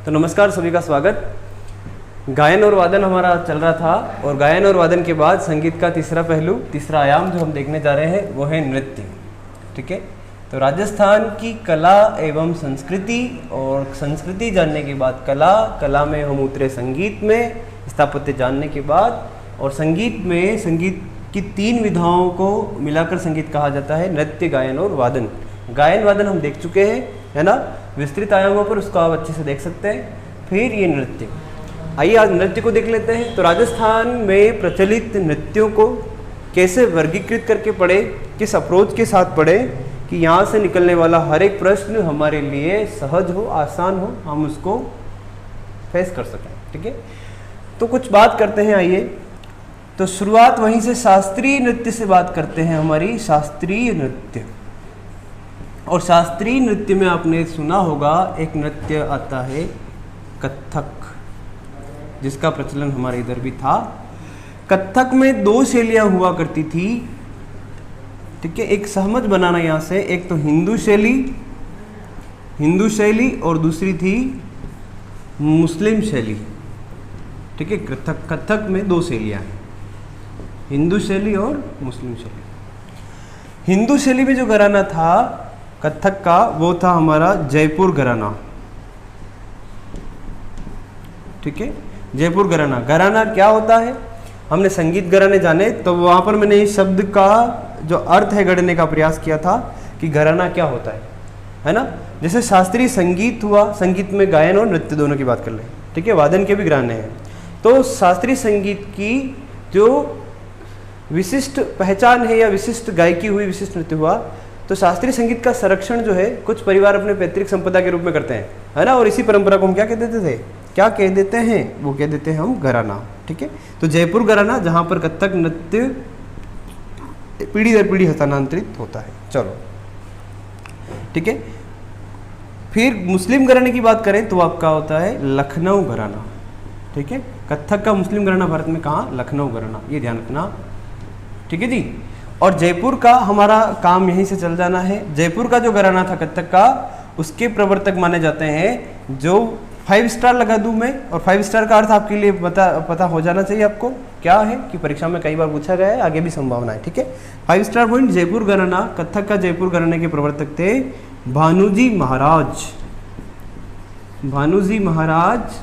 तो नमस्कार, सभी का स्वागत। गायन और वादन हमारा चल रहा था और गायन और वादन के बाद संगीत का तीसरा पहलू, तीसरा आयाम जो हम देखने जा रहे हैं वो है नृत्य। ठीक है, तो राजस्थान की कला एवं संस्कृति और संस्कृति जानने के बाद कला में हम उतरे संगीत में, स्थापत्य जानने के बाद, और संगीत में संगीत की 3 विधाओं को मिलाकर संगीत कहा जाता है, नृत्य, गायन और वादन। गायन वादन हम देख चुके हैं, है ना, विस्तृत आयामों पर, उसको आप अच्छे से देख सकते हैं। फिर ये नृत्य, आइए आज नृत्य को देख लेते हैं। तो राजस्थान में प्रचलित नृत्यों को कैसे वर्गीकृत करके पढ़े, किस अप्रोच के साथ पढ़े कि यहाँ से निकलने वाला हर एक प्रश्न हमारे लिए सहज हो, आसान हो, हम उसको फेस कर सकें। ठीक है, तो कुछ बात करते हैं। आइए, तो शुरुआत वहीं से शास्त्रीय नृत्य से बात करते हैं, हमारी शास्त्रीय नृत्य। और शास्त्रीय नृत्य में आपने सुना होगा एक नृत्य आता है कथक, जिसका प्रचलन हमारे इधर भी था। कथक में 2 शैलियाँ हुआ करती थी। ठीक है, एक सहमत बनाना यहाँ से, एक तो हिंदू शैली और दूसरी थी मुस्लिम शैली। ठीक है, कथक में 2 शैलियाँ हैं, हिंदू शैली और मुस्लिम शैली। हिंदू शैली में जो घराना था कथक का, वो था हमारा जयपुर घराना। ठीक है, जयपुर घराना। घराना क्या होता है, हमने संगीत घराने जाने तो वहाँ पर मैंने इस शब्द का जो अर्थ है गढ़ने का प्रयास किया था कि घराना क्या होता है ना। जैसे शास्त्रीय संगीत हुआ, संगीत में गायन और नृत्य दोनों की बात कर ले। ठीक है, वादन के भी घराने हैं। तो शास्त्रीय संगीत की जो विशिष्ट पहचान है या विशिष्ट गायकी हुई, विशिष्ट नृत्य हुआ, तो शास्त्रीय संगीत का संरक्षण जो है कुछ परिवार अपने पैतृक संपदा के रूप में करते हैं, है ना। और इसी परंपरा को हम क्या कह देते हैं, वो कह देते हैं हम घराना। ठीक है, तो जयपुर घराना, जहाँ पर कथक नृत्य पीढ़ी दर पीढ़ी हस्तांतरित होता है। चलो, ठीक है। फिर मुस्लिम घराने की बात करें तो आपका होता है लखनऊ घराना। ठीक है, कथक का मुस्लिम घराना भारत में कहाँ, लखनऊ घराना, ये ध्यान रखना। ठीक है जी। और जयपुर का हमारा काम यहीं से चल जाना है। जयपुर का जो घराना था कथक का, उसके प्रवर्तक माने जाते हैं, जो 5 स्टार लगा दूं मैं, और 5 स्टार का अर्थ आपके लिए पता हो जाना चाहिए आपको क्या है, कि परीक्षा में कई बार पूछा गया है, आगे भी संभावना है। ठीक है, 5 स्टार पॉइंट जयपुर घराना। कथक का जयपुर घराने के प्रवर्तक थे भानुजी महाराज। भानुजी महाराज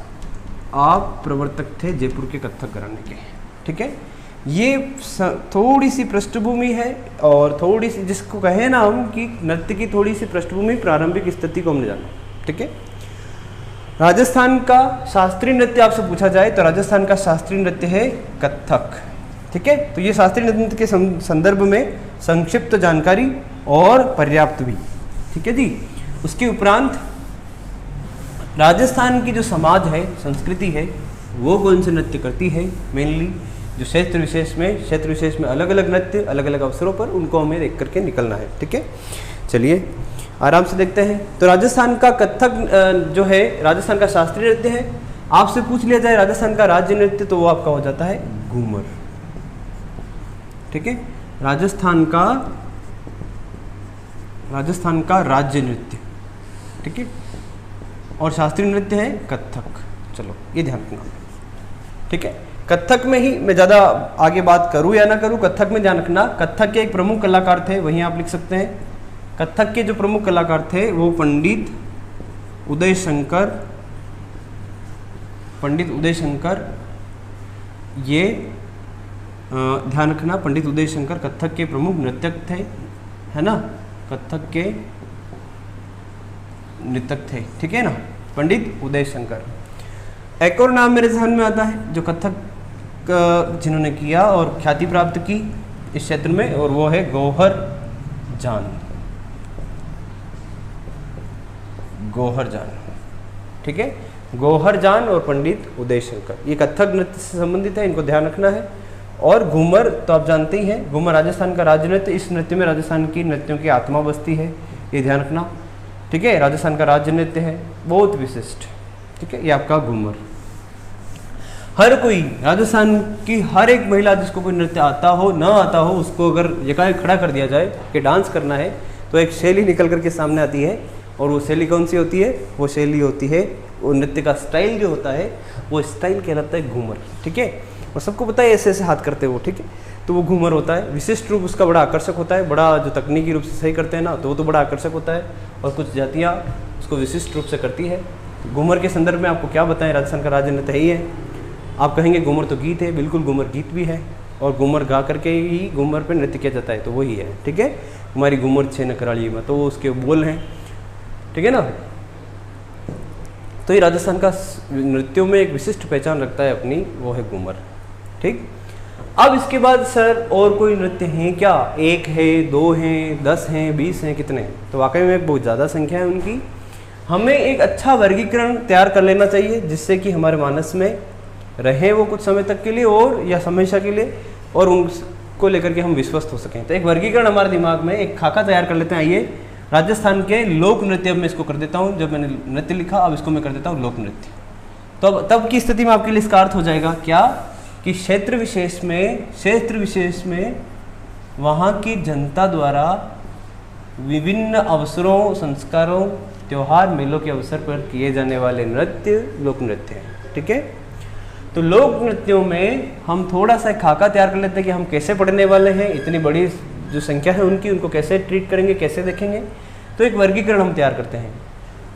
आप प्रवर्तक थे जयपुर के कथक घराने के। ठीक है, ये थोड़ी सी पृष्ठभूमि है, और थोड़ी सी जिसको कहे ना हम कि नृत्य की थोड़ी सी पृष्ठभूमि, प्रारंभिक स्थिति को हमने जाना। ठीक है, राजस्थान का शास्त्रीय नृत्य आपसे पूछा जाए तो राजस्थान का शास्त्रीय नृत्य है कथक। ठीक है, तो ये शास्त्रीय नृत्य के संदर्भ में संक्षिप्त जानकारी और पर्याप्त भी। ठीक है जी। उसके उपरांत राजस्थान की जो समाज है, संस्कृति है, वो कौन से नृत्य करती है, मेनली जो क्षेत्र विशेष में अलग अलग नृत्य, अलग अलग अवसरों पर, उनको हमें देख करके निकलना है। ठीक है, चलिए आराम से देखते हैं। तो राजस्थान का कथक जो है राजस्थान का शास्त्रीय नृत्य है। आपसे पूछ लिया जाए राजस्थान का राज्य नृत्य, तो वो आपका हो जाता है घूमर। ठीक है, राजस्थान का राज्य नृत्य। ठीक है, और शास्त्रीय नृत्य है कथक। चलो, ये ध्यान रखना। ठीक है, कथक में ही मैं ज़्यादा आगे बात करूँ या ना करूँ, कथक में ध्यान रखना। कथक के एक प्रमुख कलाकार थे, वहीं आप लिख सकते हैं। कथक के जो प्रमुख कलाकार थे वो पंडित उदय शंकर, ये ध्यान रखना, पंडित उदय शंकर कथक के प्रमुख नृत्यक थे, है ना, कथक के नृत्यक थे। ठीक है ना, पंडित उदय शंकर। एक और नाम मेरे ध्यान में आता है जो कथक जिन्होंने किया और ख्याति प्राप्त की इस क्षेत्र में, और वो है गौहर जान। ठीक है, गौहर जान और पंडित उदय शंकर, ये कथक नृत्य से संबंधित है, इनको ध्यान रखना है। और घूमर तो आप जानते ही हैं, घूमर राजस्थान का राज्य नृत्य। इस नृत्य में राजस्थान की नृत्यों की आत्मा बसती है, ये ध्यान रखना। ठीक है, राजस्थान का राज्य नृत्य है, बहुत विशिष्ट। ठीक है, ये आपका घूमर। हर कोई, राजस्थान की हर एक महिला जिसको कोई नृत्य आता हो ना आता हो, उसको अगर एकाएक खड़ा कर दिया जाए कि डांस करना है, तो एक शैली निकल करके सामने आती है, और वो शैली कौन सी होती है? वो शैली होती है, वो नृत्य का स्टाइल जो होता है वो स्टाइल कहलाता है घूमर। ठीक है, और सबको पता है ऐसे ऐसे हाथ करते हैं वो। ठीक है, तो वो घूमर होता है। विशिष्ट रूप उसका बड़ा आकर्षक होता है, बड़ा जो तकनीकी रूप से सही करते हैं ना, तो वो तो बड़ा आकर्षक होता है, और कुछ जातियाँ उसको विशिष्ट रूप से करती है। घूमर के संदर्भ में आपको क्या बताएं, राजस्थान का राज्य नृत्य ही है। आप कहेंगे घूमर तो गीत है, बिल्कुल घूमर गीत भी है, और घूमर गा करके ही घूमर पे नृत्य किया जाता है, तो वही है। ठीक है, हमारी घूमर छे न कराली में, तो वो उसके बोल हैं। ठीक है ना, तो ये राजस्थान का नृत्यों में एक विशिष्ट पहचान रखता है अपनी, वो है घूमर। ठीक, अब इसके बाद सर और कोई नृत्य हैं क्या? 1 है, 2 हैं, 10 हैं, 20 हैं, कितने हैं? तो वाकई में बहुत ज़्यादा संख्या है उनकी। हमें एक अच्छा वर्गीकरण तैयार कर लेना चाहिए जिससे कि हमारे मानस में रहे वो कुछ समय तक के लिए, और या हमेशा के लिए, और उनको लेकर के हम विश्वस्त हो सकें। तो एक वर्गीकरण हमारे दिमाग में, एक खाका तैयार कर लेते हैं। आइए, राजस्थान के लोक नृत्य, अब मैं इसको कर देता हूँ, जब मैंने नृत्य लिखा अब इसको मैं कर देता हूँ लोक नृत्य। तो अब तब की स्थिति में आपके लिए इसका अर्थ हो जाएगा क्या, कि क्षेत्र विशेष में वहाँ की जनता द्वारा विभिन्न अवसरों, संस्कारों, त्योहार, मेलों के अवसर पर किए जाने वाले नृत्य लोक नृत्य हैं। ठीक है, तो लोक नृत्यों में हम थोड़ा सा खाका तैयार कर लेते हैं कि हम कैसे पढ़ने वाले हैं, इतनी बड़ी जो संख्या है उनकी, उनको कैसे ट्रीट करेंगे, कैसे देखेंगे। तो एक वर्गीकरण हम तैयार करते हैं।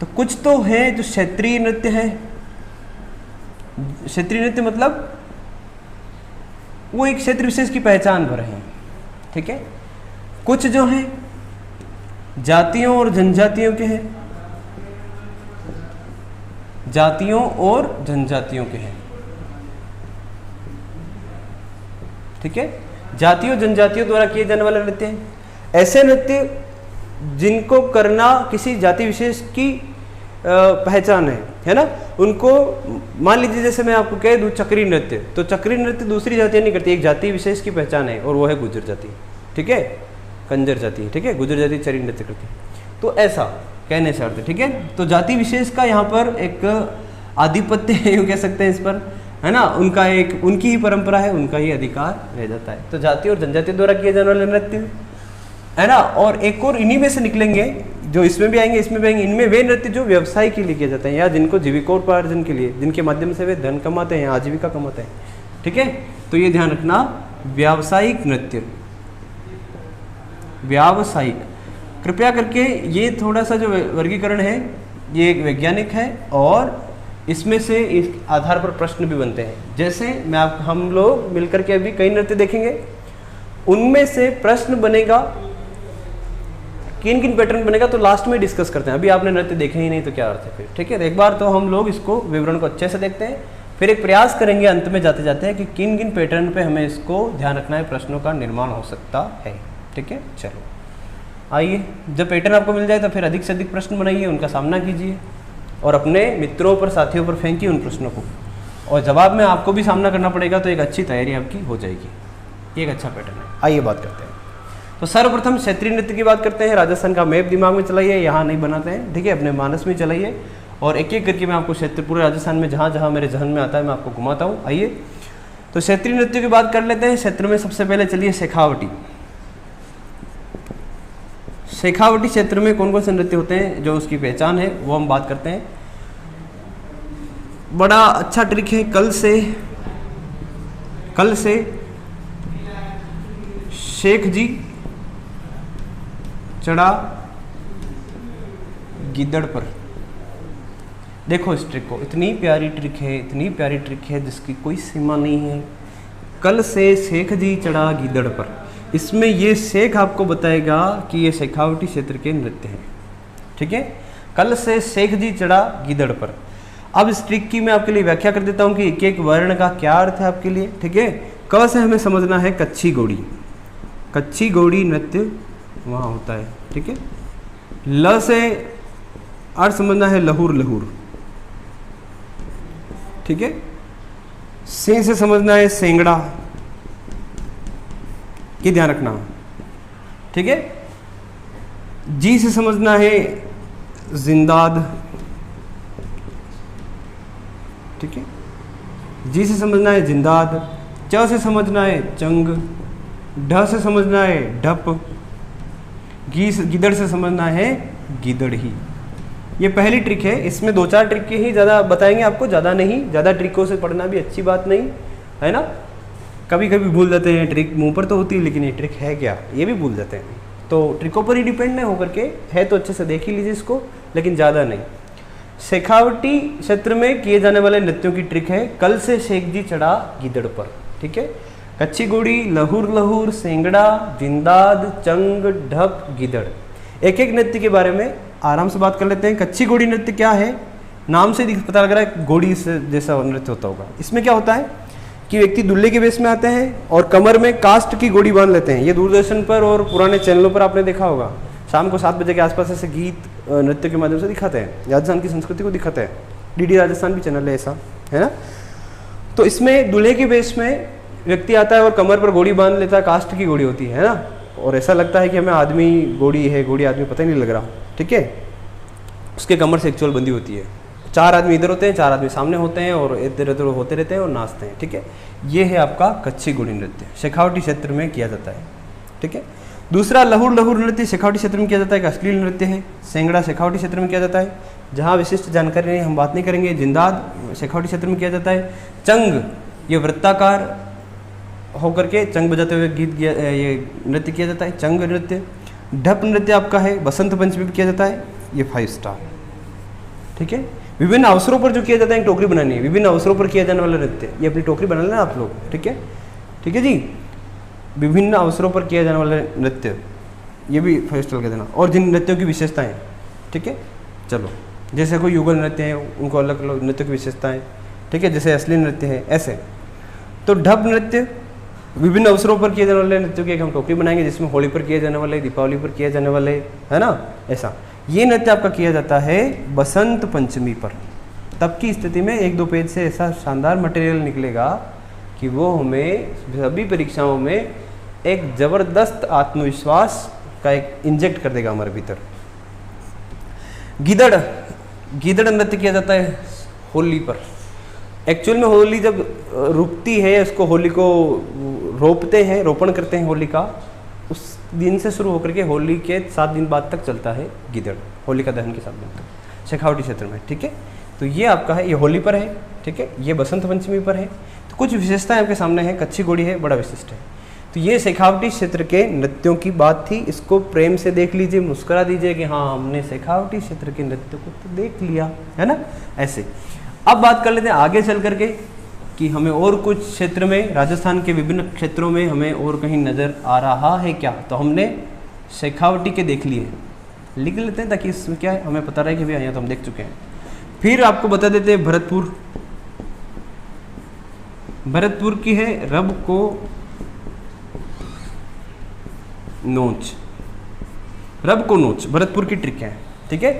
तो कुछ तो है जो क्षेत्रीय नृत्य है। क्षेत्रीय नृत्य मतलब वो एक क्षेत्र विशेष की पहचान पर है। ठीक है, कुछ जो हैं जातियों और जनजातियों के हैं, जातियों और जनजातियों के हैं। ठीक है, जातियों जनजातियों द्वारा किए जाने वाले नृत्य हैं। ऐसे नृत्य जिनको करना किसी जाति विशेष की पहचान है ना, उनको मान लीजिए जैसे मैं आपको कह दूँ चक्री नृत्य, तो चक्री नृत्य दूसरी जातियाँ नहीं करती, एक जाति विशेष की पहचान है, और वो है गुर्जर जाति। ठीक है, कंजर जाति। ठीक है, गुर्जर जाति चरी नृत्य करती है। तो ऐसा कहने से अर्थ। ठीक है, तो जाति विशेष का यहाँ पर एक आधिपत्य है, यूँ कह सकते हैं इस पर, है ना, उनका एक, उनकी ही परंपरा है, उनका ही अधिकार रह जाता है। तो जाति और जनजाति द्वारा किए जाने वाले नृत्य, है ना, और एक और इन्हीं में से निकलेंगे जो इसमें भी आएंगे, इसमें भी आएंगे। इनमें वे नृत्य जो व्यवसाय के लिए किए जाते हैं, या जिनको जीविकोपार्जन के लिए, जिनके माध्यम से वे धन कमाते हैं, आजीविका कमाते हैं। ठीक है, तो ये ध्यान रखना, व्यावसायिक नृत्य, व्यावसायिक। कृपया करके ये थोड़ा सा जो वर्गीकरण है ये एक वैज्ञानिक है, और इसमें से इस आधार पर प्रश्न भी बनते हैं। जैसे हम लोग मिलकर के अभी कई नृत्य देखेंगे, उनमें से प्रश्न बनेगा, किन किन पैटर्न बनेगा, तो लास्ट में डिस्कस करते हैं। अभी आपने नृत्य देखे ही नहीं तो क्या अर्थ है फिर। ठीक है, तो एक बार तो हम लोग इसको विवरण को अच्छे से देखते हैं, फिर एक प्रयास करेंगे अंत में जाते जाते हैं कि किन किन पैटर्न पे हमें इसको ध्यान रखना है, प्रश्नों का निर्माण हो सकता है। ठीक है, चलो आइए, जब पैटर्न आपको मिल जाए तो फिर अधिक से अधिक प्रश्न बनाइए, उनका सामना कीजिए, और अपने मित्रों पर, साथियों पर फेंकिए उन प्रश्नों को, और जवाब में आपको भी सामना करना पड़ेगा, तो एक अच्छी तैयारी आपकी हो जाएगी। ये एक अच्छा पैटर्न है। आइए बात करते हैं। तो सर्वप्रथम क्षेत्रीय नृत्य की बात करते हैं। राजस्थान का मैप दिमाग में चलाइए, यहाँ नहीं बनाते हैं। ठीक है, अपने मानस में चलाइए, और एक एक करके मैं आपको क्षेत्र, पूरे राजस्थान में जहाँ जहाँ मेरे जहन में आता है मैं आपको घुमाता हूँ। आइए, तो क्षेत्रीय नृत्य की बात कर लेते हैं। क्षेत्र में सबसे पहले चलिए शेखावटी। शेखावटी क्षेत्र में कौन कौन से नृत्य होते हैं, जो उसकी पहचान है वो हम बात करते हैं। बड़ा अच्छा ट्रिक है, कल से शेख जी चढ़ा गिद्दड़ पर। देखो इस ट्रिक को, इतनी प्यारी ट्रिक है, इतनी प्यारी ट्रिक है जिसकी कोई सीमा नहीं है। कल से शेख जी चढ़ा गिद्दड़ पर, इसमें ये शेख आपको बताएगा कि ये शेखावटी क्षेत्र के नृत्य हैं। ठीक है, कल से शेख जी चढ़ा गिद्दड़ पर। अब इस ट्रिक की मैं आपके लिए व्याख्या कर देता हूँ कि एक एक वर्ण का क्या अर्थ है आपके लिए। ठीक है, क से हमें समझना है कच्छी गौड़ी, कच्छी गौड़ी नृत्य वहाँ होता है। ठीक है, ल से अर्थ समझना है लहूर लहूर। ठीक है, से समझना है सेंगड़ा, ये ध्यान रखना। ठीक है, जी से समझना है जिंदाद। ठीक है, जी से समझना है जिंदाद। च से समझना है चंग। ढ से समझना है ढप। गिदड़ से समझना है गिदड़ ही। ये पहली ट्रिक है, इसमें 2-4 ट्रिक के ही ज़्यादा बताएंगे आपको, ज़्यादा नहीं। ज़्यादा ट्रिकों से पढ़ना भी अच्छी बात नहीं है ना। कभी कभी भूल जाते हैं, ट्रिक मुंह पर तो होती है लेकिन ये ट्रिक है क्या ये भी भूल जाते हैं। तो ट्रिकों पर ही डिपेंड नहीं होकर के है तो अच्छे से देख ही लीजिए इसको, लेकिन ज़्यादा नहीं। शेखावटी क्षेत्र में किए जाने वाले नृत्यों की ट्रिक है कल से शेख जी चढ़ा गिदड़ पर, ठीक है। कच्ची गोड़ी, लहुर लहुर, सेंगड़ा, जिंदाद, चंग, ढप, गिदड़। एक एक नृत्य के बारे में आराम से बात कर लेते हैं। कच्ची गोड़ी नृत्य क्या है, नाम से पता लग रहा है गोड़ी से जैसा नृत्य होता होगा। इसमें क्या होता है कि व्यक्ति दुल्हे के वेश में आते हैं और कमर में कास्ट की गोड़ी बांध लेते हैं। ये दूरदर्शन पर और पुराने चैनलों पर आपने देखा होगा, शाम को 7 बजे के आसपास ऐसे गीत नृत्य के माध्यम से दिखाते हैं, राजस्थान की संस्कृति को दिखाते हैं। डीडी राजस्थान भी चैनल है ऐसा, है ना। तो इसमें दूल्हे के वेश में व्यक्ति आता है और कमर पर गोड़ी बांध लेता है, कास्ट की गोड़ी होती है ना, और ऐसा लगता है कि हमें आदमी गोड़ी है, गोड़ी आदमी पता ही नहीं लग रहा, ठीक है। उसके कमर से एक्चुअल बंदी होती है। 4 आदमी इधर होते हैं, 4 आदमी सामने होते हैं और इधर उधर होते रहते हैं और नाचते हैं, ठीक है। ये है आपका कच्ची गोड़ी नृत्य, शेखावटी क्षेत्र में किया जाता है, ठीक है। दूसरा लहुर लहुर नृत्य शेखावटी क्षेत्र में किया जाता है, एक अश्लील नृत्य है। सेंगड़ा शेखावटी क्षेत्र में किया जाता है, जहाँ विशिष्ट जानकारी नहीं हम बात नहीं करेंगे। जिंदाद शेखावटी क्षेत्र में किया जाता है। चंग ये वृत्ताकार होकर के चंग बजाते हुए गीत ये नृत्य किया जाता है, चंग नृत्य। ढप नृत्य आपका है बसंत पंचमी में किया जाता है, ये 5 स्टार, ठीक है। विभिन्न अवसरों पर जो किया जाता है, एक टोकरी बनानी है, विभिन्न अवसरों पर किया जाने वाला नृत्य, ये अपनी टोकरी बना लेना आप लोग, ठीक है, ठीक है जी। विभिन्न अवसरों पर किया जाने वाला नृत्य, ये भी 5 स्टार कह देना। और जिन नृत्यों की विशेषताएं, ठीक है, चलो जैसे कोई युगल नृत्य है उनको अलग अलग नृत्यों की विशेषताएं, ठीक है, जैसे असली नृत्य है ऐसे। तो ढप नृत्य विभिन्न अवसरों पर किए जाने वाले नृत्यों की एक हम टोकरी बनाएंगे, जिसमें होली पर किए जाने वाले, दीपावली पर किए जाने वाले, है ना, ऐसा। ये नृत्य आपका किया जाता है बसंत पंचमी पर। तब की स्थिति में 1-2 पेज से ऐसा शानदार मटेरियल निकलेगा कि वो हमें सभी परीक्षाओं में एक ज़बरदस्त आत्मविश्वास का एक इंजेक्ट कर देगा हमारे भीतर। गिदड़, गिदड़ नृत्य किया जाता है होली पर। एक्चुअल में होली जब रुकती है, उसको होली को रोपते हैं, रोपण करते हैं होली का, उस दिन से शुरू होकर के होली के 7 दिन बाद तक चलता है गिदड़, होली का दहन के 7 दिन तक शेखावटी क्षेत्र में, ठीक है। तो ये आपका है, ये होली पर है, ठीक है, ये बसंत पंचमी पर है। तो कुछ विशेषताएं आपके सामने है। कच्ची गोड़ी है, बड़ा विशिष्ट है। तो ये शेखावटी क्षेत्र के नृत्यों की बात थी। इसको प्रेम से देख लीजिए, मुस्कुरा दीजिए कि हाँ हमने शेखावटी क्षेत्र के नृत्य को तो देख लिया, है ना, ऐसे। अब बात कर लेते हैं आगे चल करके कि हमें और कुछ क्षेत्र में, राजस्थान के विभिन्न क्षेत्रों में हमें और कहीं नज़र आ रहा है क्या। तो हमने शेखावटी के देख लिए, लिख लेते हैं ताकि इसमें क्या है हमें पता रहे कि भैया यहाँ तो हम देख चुके हैं। फिर आपको बता देते हैं भरतपुर, भरतपुर की है रब को नोच, रब को नोच भरतपुर की ट्रिक है, ठीक है।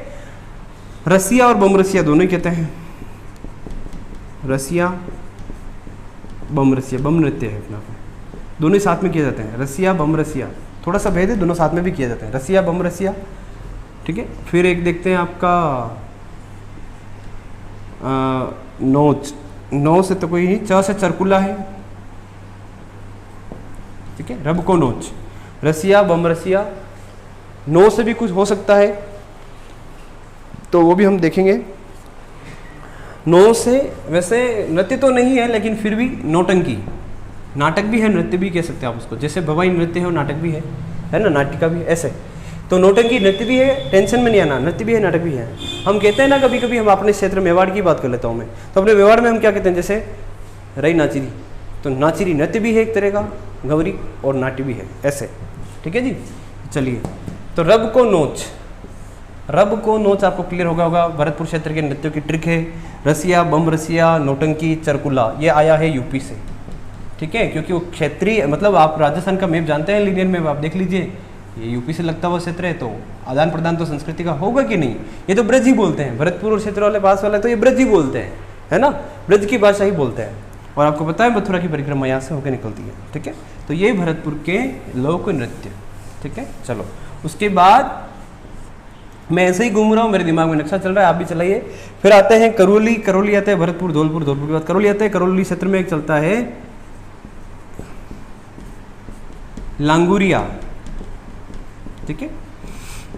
रसिया और बम रसिया दोनों ही कहते हैं, रसिया बम रसिया, बम नृत्य है अपना, दोनों ही साथ में किए जाते हैं। रसिया बम रसिया, थोड़ा सा भेद है, दोनों साथ में भी किए जाते हैं, रसिया बम रसिया, ठीक है। फिर एक देखते हैं आपका नोच, नौ से तो कोई नहीं, च से चरकुला है, ठीक है, रब को नोच। रसिया बम रसिया, नो से भी कुछ हो सकता है तो वो भी हम देखेंगे। नो से वैसे नृत्य तो नहीं है लेकिन फिर भी नौटंकी, नाटक भी है, नृत्य भी कह सकते हैं आप उसको, जैसे भवाई नृत्य है और नाटक भी है ना, नाटिका भी ऐसे। तो नौटंकी नृत्य भी है, टेंशन में नहीं आना, नृत्य भी है नाटक भी है। हम कहते हैं ना कभी कभी, हम अपने क्षेत्र मेवाड़ की बात कर लेता हूँ मैं, तो अपने मेवाड़ में हम क्या कहते हैं, जैसे रई नाचिरी, तो नाचिरी नृत्य भी है एक तरह का, गौरी और नाट्य भी है, ऐसे, ठीक है जी। चलिए, तो रब को नोच, रब को नोच आपको क्लियर होगा भरतपुर क्षेत्र के नृत्यों की ट्रिक है। रसिया बम रसिया, नौटंकी, चरकुला, ये आया है यूपी से, ठीक है, क्योंकि वो क्षेत्रीय, मतलब आप राजस्थान का मैप जानते हैं, लीनियर मैप आप देख लीजिए, ये यूपी से लगता हुआ क्षेत्र है, तो आदान प्रदान तो संस्कृति का होगा कि नहीं। ये तो ब्रज ही बोलते हैं, भरतपुर और क्षेत्र वाले पास वाले तो ये ब्रज ही बोलते हैं, है ना, ब्रज की भाषा ही बोलते हैं। और आपको पता है मथुरा की परिक्रमा यहाँ से होकर निकलती है, ठीक है। तो ये भरतपुर के लोक नृत्य, ठीक है। चलो उसके बाद मैं ऐसे ही घूम रहा हूँ, मेरे दिमाग में नक्शा चल रहा है, आप भी चलाइए। फिर आते हैं करौली, करौली आते हैं भरतपुर, धौलपुर, धौलपुर के बाद करौली आते हैं। करौली क्षेत्र में एक चलता है लांगुरिया, ठीक है।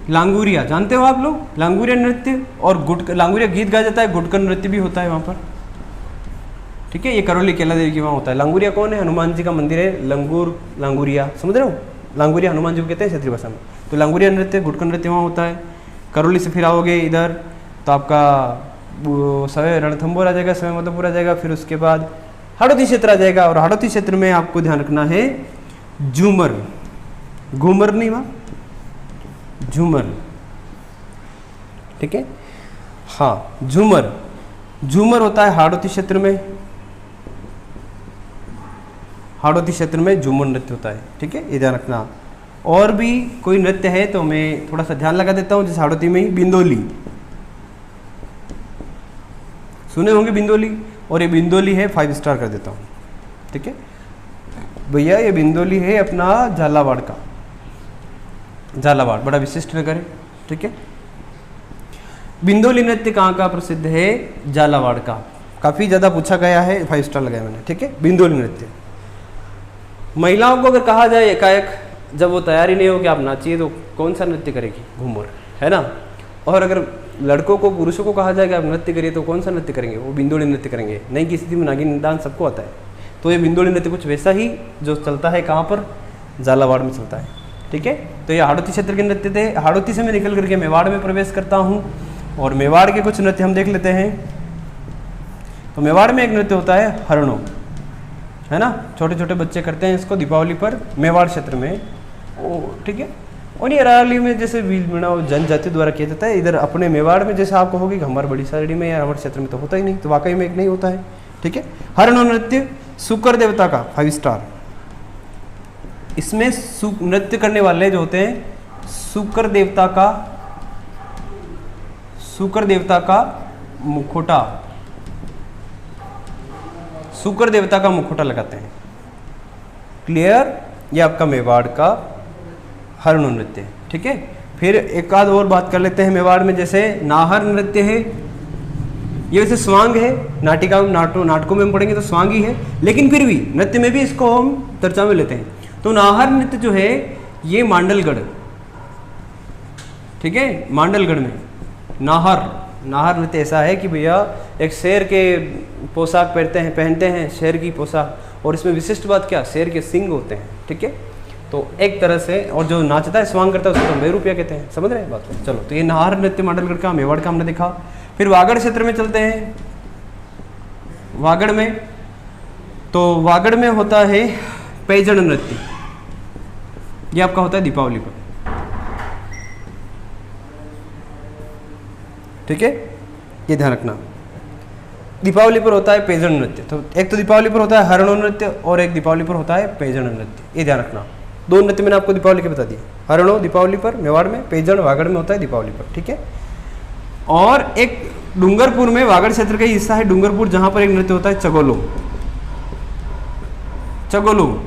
लांगुरिया, जानते हो आप लोग लांगुरिया नृत्य, और लांगुरिया गीत गाया जाता है, गुटकर नृत्य भी होता है वहाँ पर, ठीक है। ये करौली केला देवी की वहाँ होता है। लांगुरिया कौन है? हनुमान जी का मंदिर है, लांगुरिया, समझ रहे हो? लांगुरिया हनुमान जी को कहते हैं क्षेत्रीय भाषा में। तो लांगुरिया नृत्य, गुटकर नृत्य वहाँ होता है। करौली से फिर आओगे इधर तो आपका सवय रणथंबोर आ जाएगा, सवय माधोपुर आ जाएगा, फिर उसके बाद हाड़ौती क्षेत्र आ जाएगा। और हाड़ौती क्षेत्र में आपको ध्यान रखना है झूमर, घूमर नहीं वहाँ, झूमर, ठीक है। हाँ झूमर, झूमर होता है हाड़ौती क्षेत्र में, हाड़ौती क्षेत्र में झूमर नृत्य होता है, ठीक है, ये ध्यान रखना। और भी कोई नृत्य है तो मैं थोड़ा सा ध्यान लगा देता हूँ, जैसे हाड़ौती में ही बिंदोली, सुने होंगे बिंदोली, और ये बिंदोली है 5 स्टार कर देता हूँ, ठीक है भैया। ये बिंदोली है अपना झालावाड़ का, झालावाड़ बड़ा विशिष्ट नगर है, ठीक है। बिंदोली नृत्य कहाँ का प्रसिद्ध है? झालावाड़ का, काफ़ी ज़्यादा पूछा गया है, 5 स्टार लगाया मैंने, ठीक है। बिंदोली नृत्य, महिलाओं को अगर कहा जाए एकाएक, जब वो तैयारी नहीं हो कि आप नाचिए, तो कौन सा नृत्य करेगी? घूमर, है ना। और अगर लड़कों को, पुरुषों को कहा जाए कि आप नृत्य करिए, तो कौन सा नृत्य करेंगे? वो बिंदोली नृत्य करेंगे। नहीं की स्थिति में नागिन डांस सबको आता है, तो ये बिंदोली नृत्य कुछ वैसा ही जो चलता है कहाँ पर? झालावाड़ में चलता है, ठीक है। तो ये हाड़ौती क्षेत्र के नृत्य थे। हाड़ौती से मैं निकल करके मेवाड़ में प्रवेश करता हूँ, और मेवाड़ के कुछ नृत्य हम देख लेते हैं। तो मेवाड़ में एक नृत्य होता है हरणों, है ना, छोटे छोटे बच्चे करते हैं इसको दीपावली पर मेवाड़ क्षेत्र में, ठीक है। और ये अरावली में जैसे बीलमीणा जनजाति द्वारा किया जाता है, इधर अपने मेवाड़ में जैसे आप कहोगे कि हमारे बड़ी साड़ी में या हमारे क्षेत्र में तो होता ही नहीं, तो वाकई में एक नहीं होता है, ठीक है। हरणों नृत्य शुक्र देवता का 5 स्टार। इसमें नृत्य करने वाले जो होते हैं शुक्र देवता का मुखौटा, शुक्र देवता का मुखौटा लगाते हैं, क्लियर। ये आपका मेवाड़ का हरणों नृत्य, ठीक है। फिर एक आध और बात कर लेते हैं मेवाड़ में, जैसे नाहर नृत्य है, ये वैसे स्वांग है, नाटिका नाटकों में हम पढ़ेंगे तो स्वांग ही है, लेकिन फिर भी नृत्य में भी इसको हम चर्चा में लेते हैं। तो नाहर नृत्य जो है ये मांडलगढ़, ठीक है, मांडलगढ़ में नाहर नृत्य ऐसा है कि भैया एक शेर के पोशाक पहनते हैं शेर की पोशाक, और इसमें विशिष्ट बात क्या, शेर के सिंग होते हैं, ठीक है। तो एक तरह से, और जो नाचता है स्वांग करता है उसको तो बेरुपिया कहते हैं, समझ रहे हैं बात को। चलो, तो ये नाहर नृत्य मांडलगढ़ का, मेवाड़ का हमने देखा। फिर वागड़ क्षेत्र में चलते हैं। वागड़ में, तो वागड़ में होता है पैजण नृत्य, ये आपका होता है दीपावली पर, ठीक है, ये ध्यान रखना। दीपावली पर होता है पैजण नृत्य। तो एक तो दीपावली पर होता है हरणों नृत्य, और एक दीपावली पर होता है पैजण नृत्य, ये ध्यान रखना। 2 नृत्य मैंने आपको दीपावली के बता दिए, हरणों दीपावली पर मेवाड़ में, पैजण वागड़ में होता है दीपावली पर, ठीक है। और एक डूंगरपुर में, वागड़ क्षेत्र का ही हिस्सा है डूंगरपुर, जहां पर एक नृत्य होता है चगोलो,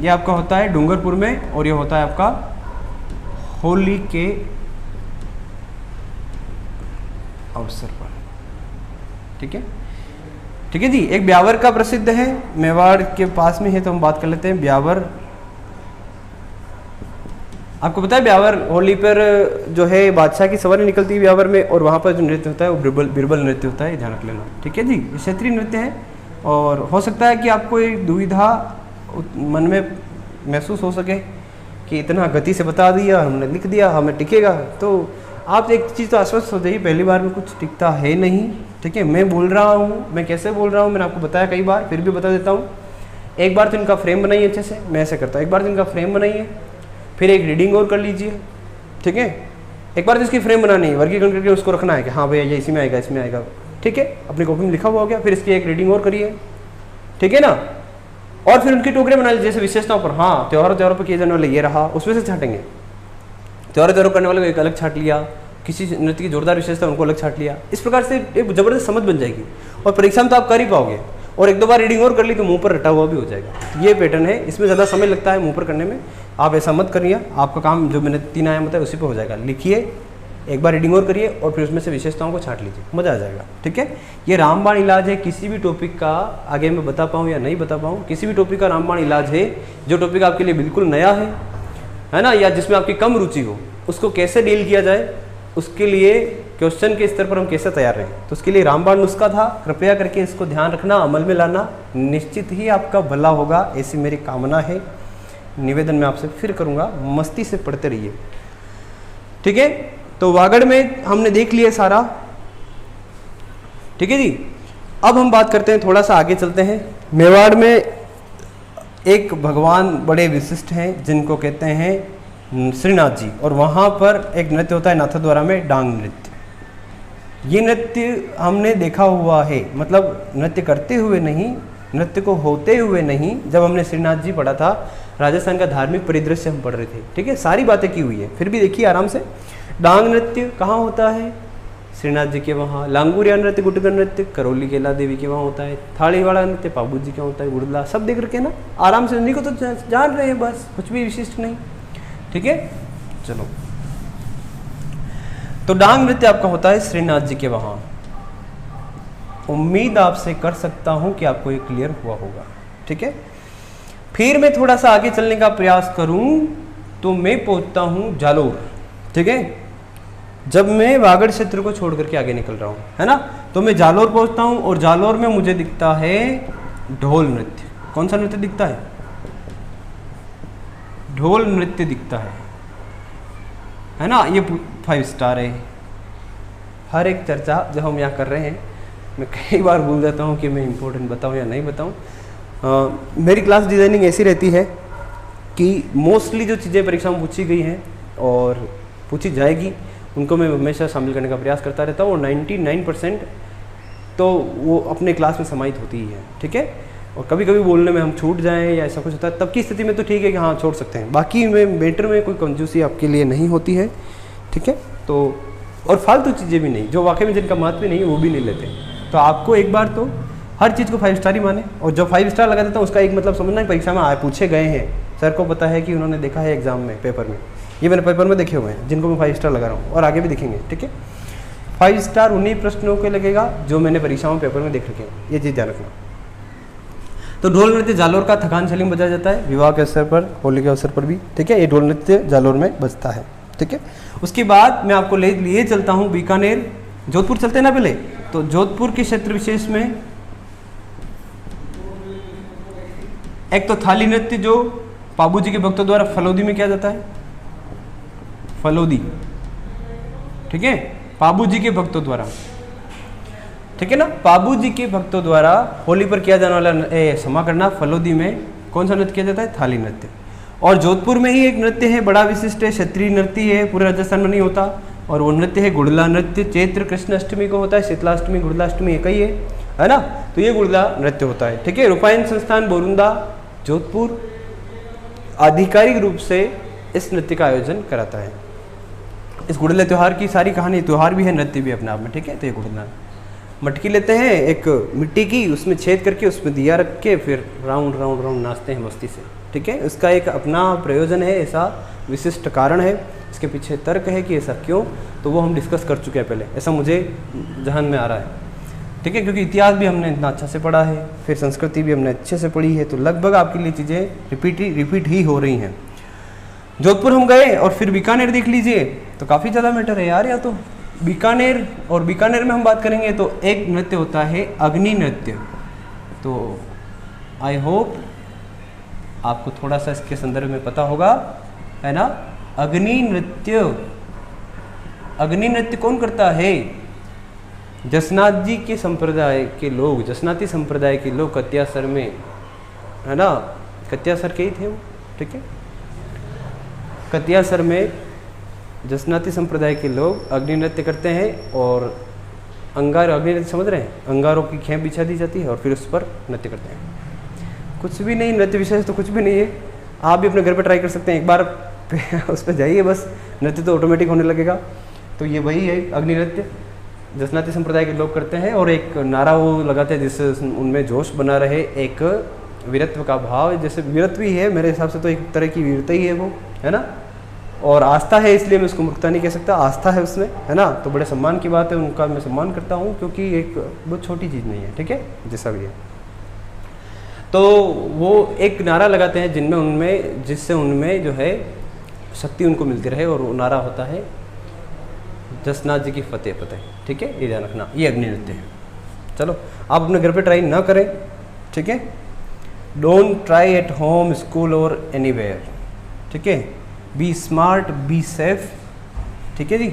ये आपका होता है डूंगरपुर में, और ये होता है आपका होली के अवसर पर, ठीक है, ठीक है जी। एक ब्यावर का प्रसिद्ध है, मेवाड़ के पास में है, तो हम बात कर लेते हैं ब्यावर। आपको पता है ब्यावर होली पर जो है बादशाह की सवारी निकलती है ब्यावर में, और वहाँ पर जो नृत्य होता है वो बिरबल नृत्य होता है, ध्यान रख लेना, ठीक है जी। क्षेत्रीय नृत्य है, और हो सकता है कि आपको एक दुविधा मन में महसूस हो सके कि इतना गति से बता दिया, हमने लिख दिया, हमें टिकेगा। तो आप एक चीज़ तो आश्वस्त हो जाइए, पहली बार में कुछ टिकता है नहीं, ठीक है। मैं बोल रहा हूँ, मैं कैसे बोल रहा हूँ मैंने आपको बताया कई बार, फिर भी बता देता हूँ। एक बार तो इनका फ्रेम बनाइए अच्छे से, मैं ऐसे करता हूँ, एक बार तो इनका फ्रेम बनाइए, फिर एक रीडिंग और कर लीजिए, ठीक है। एक बार तो इसकी फ्रेम बनानी है, वर्गीकरण करके उसको रखना है कि हाँ भैया ये इसी में आएगा, इसमें आएगा, ठीक है, अपनी कॉपी में लिखा हुआ हो गया। फिर इसकी एक रीडिंग और करिए, ठीक है ना। और फिर उनकी टोकरियाँ बना लीजिए, जैसे विशेषताओं पर, हाँ त्योहारों पर किए जाने वाले ये रहा, उसमें से छाटेंगे। त्योहारों करने वाले को एक अलग छाट लिया, किसी नृत्य की जोरदार विशेषता उनको अलग छाट लिया। इस प्रकार से एक जबरदस्त समझ बन जाएगी, और परीक्षा में तो आप कर ही पाओगे। और 1-2 बार रीडिंग और कर ली तो मुंह पर रटा हुआ भी हो जाएगा। ये पैटर्न है, इसमें ज़्यादा समय लगता है मुंह पर करने में, आप ऐसा मत करिए। आपका काम जो मैंने 3 आयाम बताया उसी पे हो जाएगा। लिखिए, एक बार रीडिंग और करिए, और फिर उसमें से विशेषताओं को छाट लीजिए, मज़ा आ जाएगा, ठीक है। ये रामबाण इलाज है, किसी भी टॉपिक का, आगे मैं बता पाऊँ या नहीं बता पाऊँ, किसी भी टॉपिक का रामबाण इलाज है। जो टॉपिक आपके लिए बिल्कुल नया है, है ना, या जिसमें आपकी कम रुचि हो, उसको कैसे डील किया जाए, उसके लिए क्वेश्चन के स्तर पर हम कैसे तैयार रहें। तो उसके लिए रामबाण नुस्खा था, कृपया करके इसको ध्यान रखना, अमल में लाना, निश्चित ही आपका भला होगा, ऐसी मेरी कामना है। निवेदन मैं आपसे फिर करूँगा, मस्ती से पढ़ते रहिए, ठीक है। तो वागड़ में हमने देख लिया सारा, ठीक है जी। अब हम बात करते हैं, थोड़ा सा आगे चलते हैं। मेवाड़ में एक भगवान बड़े विशिष्ट हैं जिनको कहते हैं श्रीनाथ जी, और वहाँ पर एक नृत्य होता है नाथद्वारा में, डांग नृत्य। ये नृत्य हमने देखा हुआ है, मतलब नृत्य करते हुए नहीं, नृत्य को होते हुए नहीं। जब हमने श्रीनाथ जी पढ़ा था, राजस्थान का धार्मिक परिदृश्य हम पढ़ रहे थे, ठीक है, सारी बातें की हुई है, फिर भी देखिए आराम से। डांग नृत्य कहाँ होता है? श्रीनाथ जी के वहाँ। लांगुरिया नृत्य, गुटकर नृत्य करौली केला देवी के वहाँ होता है। थाली वाला नृत्य पाबू जी के होता है। गुड़ला सब देख रखे ना आराम से, उन्हीं को तो जान रहे हैं, बस कुछ भी विशिष्ट नहीं, ठीक है। चलो, तो डांग नृत्य आपका होता है श्रीनाथ जी के वहाँ। उम्मीद आपसे कर सकता हूँ कि आपको ये क्लियर हुआ होगा, ठीक है। फिर मैं थोड़ा सा आगे चलने का प्रयास करूँ तो मैं पहुँचता हूँ जालोर, ठीक है। जब मैं वागड़ क्षेत्र को छोड़ करके आगे निकल रहा हूँ, है ना, तो मैं जालोर पहुँचता हूँ, और जालोर में मुझे दिखता है ढोल नृत्य। कौन सा नृत्य दिखता है? ढोल नृत्य दिखता है ना। ये 5 स्टार है। हर एक चर्चा जो हम यहाँ कर रहे हैं, मैं कई बार भूल जाता हूँ कि मैं इम्पोर्टेंट बताऊँ या नहीं बताऊँ। मेरी क्लास डिज़ाइनिंग ऐसी रहती है कि मोस्टली जो चीज़ें परीक्षा में पूछी गई हैं और पूछी जाएगी, उनको मैं हमेशा शामिल करने का प्रयास करता रहता हूँ, और 99% तो वो अपने क्लास में समाहित होती ही है, ठीक है। और कभी कभी बोलने में हम छूट जाएं या ऐसा कुछ होता है, तब की स्थिति में तो ठीक है कि हाँ छोड़ सकते हैं, बाकी में मैटर में कोई कंजूसी आपके लिए नहीं होती है, ठीक है। तो और फालतू चीज़ें भी नहीं, जो वाकई में जिनका महत्व नहीं है वो भी नहीं लेते। तो आपको एक बार तो हर चीज़ को 5 स्टार ही माने, और जो 5 स्टार लगा देता है उसका एक मतलब समझना है, परीक्षा में आए पूछे गए हैं, सर को पता है कि उन्होंने देखा है एग्जाम में, पेपर में, ये मैंने पेपर में देखे हुए हैं जिनको मैं 5 स्टार लगा रहा हूँ, और आगे भी दिखेंगे, ठीक है। 5 स्टार उन्हीं प्रश्नों के लगेगा जो मैंने परीक्षाओं में पेपर में देख रखे हैं, ये चीज़ ध्यान रखना। तो ढोल नृत्य जालोर का थकान छलिंग बजाया जाता है विवाह के अवसर पर, होली के अवसर पर भी, ठीक है। ये ढोल नृत्य जालोर में बजता है, ठीक है। उसके बाद मैं आपको लिए चलता हूँ बीकानेर, जोधपुर चलते हैं ना पहले। तो जोधपुर के क्षेत्र विशेष में एक तो थाली नृत्य जो पाबू जी के भक्तों द्वारा फलोदी में किया जाता है, फलोदी, ठीक है, पाबू जी के भक्तों द्वारा, ठीक है ना। पाबू जी के भक्तों द्वारा होली पर किया जाने वाला क्षमा करना, फलोदी में कौन सा नृत्य किया जाता है? थाली नृत्य। और जोधपुर में ही एक नृत्य है बड़ा विशिष्ट है, क्षेत्रीय नृत्य है, पूरे राजस्थान में नहीं होता, और वो नृत्य है गुड़ला नृत्य। चैत्र कृष्ण अष्टमी को होता है, शीतलाष्टमी गुड़लाष्टमी एक ही है ना। तो ये गुड़ला नृत्य होता है, ठीक है। रूपायन संस्थान बोरुंदा जोधपुर आधिकारिक रूप से इस नृत्य का आयोजन कराता है। इस गुड़ला त्यौहार की सारी कहानी, त्यौहार भी है, नृत्य भी अपने आप में, ठीक है। तो ये गुड़ला मटकी लेते हैं एक मिट्टी की, उसमें छेद करके उसमें दिया रख के फिर राउंड राउंड राउंड नाचते हैं मस्ती से, ठीक है। उसका एक अपना प्रयोजन है, ऐसा विशिष्ट कारण है, इसके पीछे तर्क है कि ऐसा क्यों, तो वो हम डिस्कस कर चुके हैं पहले, ऐसा मुझे जहन में आ रहा है, ठीक है। क्योंकि इतिहास भी हमने इतना अच्छा से पढ़ा है, फिर संस्कृति भी हमने अच्छे से पढ़ी है, तो लगभग आपके लिए चीज़ें रिपीट ही हो रही हैं। जोधपुर हम गए और फिर बीकानेर देख लीजिए, तो काफ़ी ज़्यादा मैटर है यार। या तो बीकानेर, और बीकानेर में हम बात करेंगे तो एक नृत्य होता है अग्नि नृत्य। तो आई होप आपको थोड़ा सा इसके संदर्भ में पता होगा, है ना। अग्नि नृत्य, अग्नि नृत्य कौन करता है? जसनाथ जी के संप्रदाय के लोग, जसनाती संप्रदाय के लोग कत्यासर में, है ना, कत्यासर के ही थे वो, ठीक है। कत्यासर में जसनाती संप्रदाय के लोग अग्नि नृत्य करते हैं, और अंगार, अग्नि नृत्य समझ रहे हैं, अंगारों की खेप बिछा दी जाती है और फिर उस पर नृत्य करते हैं। कुछ भी नहीं, नृत्य विशेष तो कुछ भी नहीं है, आप भी अपने घर पर ट्राई कर सकते हैं, एक बार उस पर जाइए, बस नृत्य तो ऑटोमेटिक होने लगेगा। तो ये वही है अग्नि नृत्य, जसनाती संप्रदाय के लोग करते हैं, और एक नारा वो लगाते हैं जिससे उनमें जोश बना रहे, एक वीरत्व का भाव, जैसे वीरत्व ही है मेरे हिसाब से, तो एक तरह की वीरता ही है वो, है ना। और आस्था है, इसलिए मैं उसको मूर्खता नहीं कह सकता, आस्था है उसमें, है ना। तो बड़े सम्मान की बात है, उनका मैं सम्मान करता हूँ, क्योंकि एक बहुत छोटी चीज़ नहीं है, ठीक है, जैसा भी है। तो वो एक नारा लगाते हैं जिससे उनमें जो है शक्ति उनको मिलती रहे। और वो नारा होता है जसनाथ जी की फतेह फतेह। ठीक है, ये ध्यान रखना, ये अग्नि नृत्य है। चलो आप अपने घर पे ट्राई ना करें, ठीक है, don't try at home, school और एनीवेयर। ठीक है, बी स्मार्ट, बी सेफ। ठीक है जी।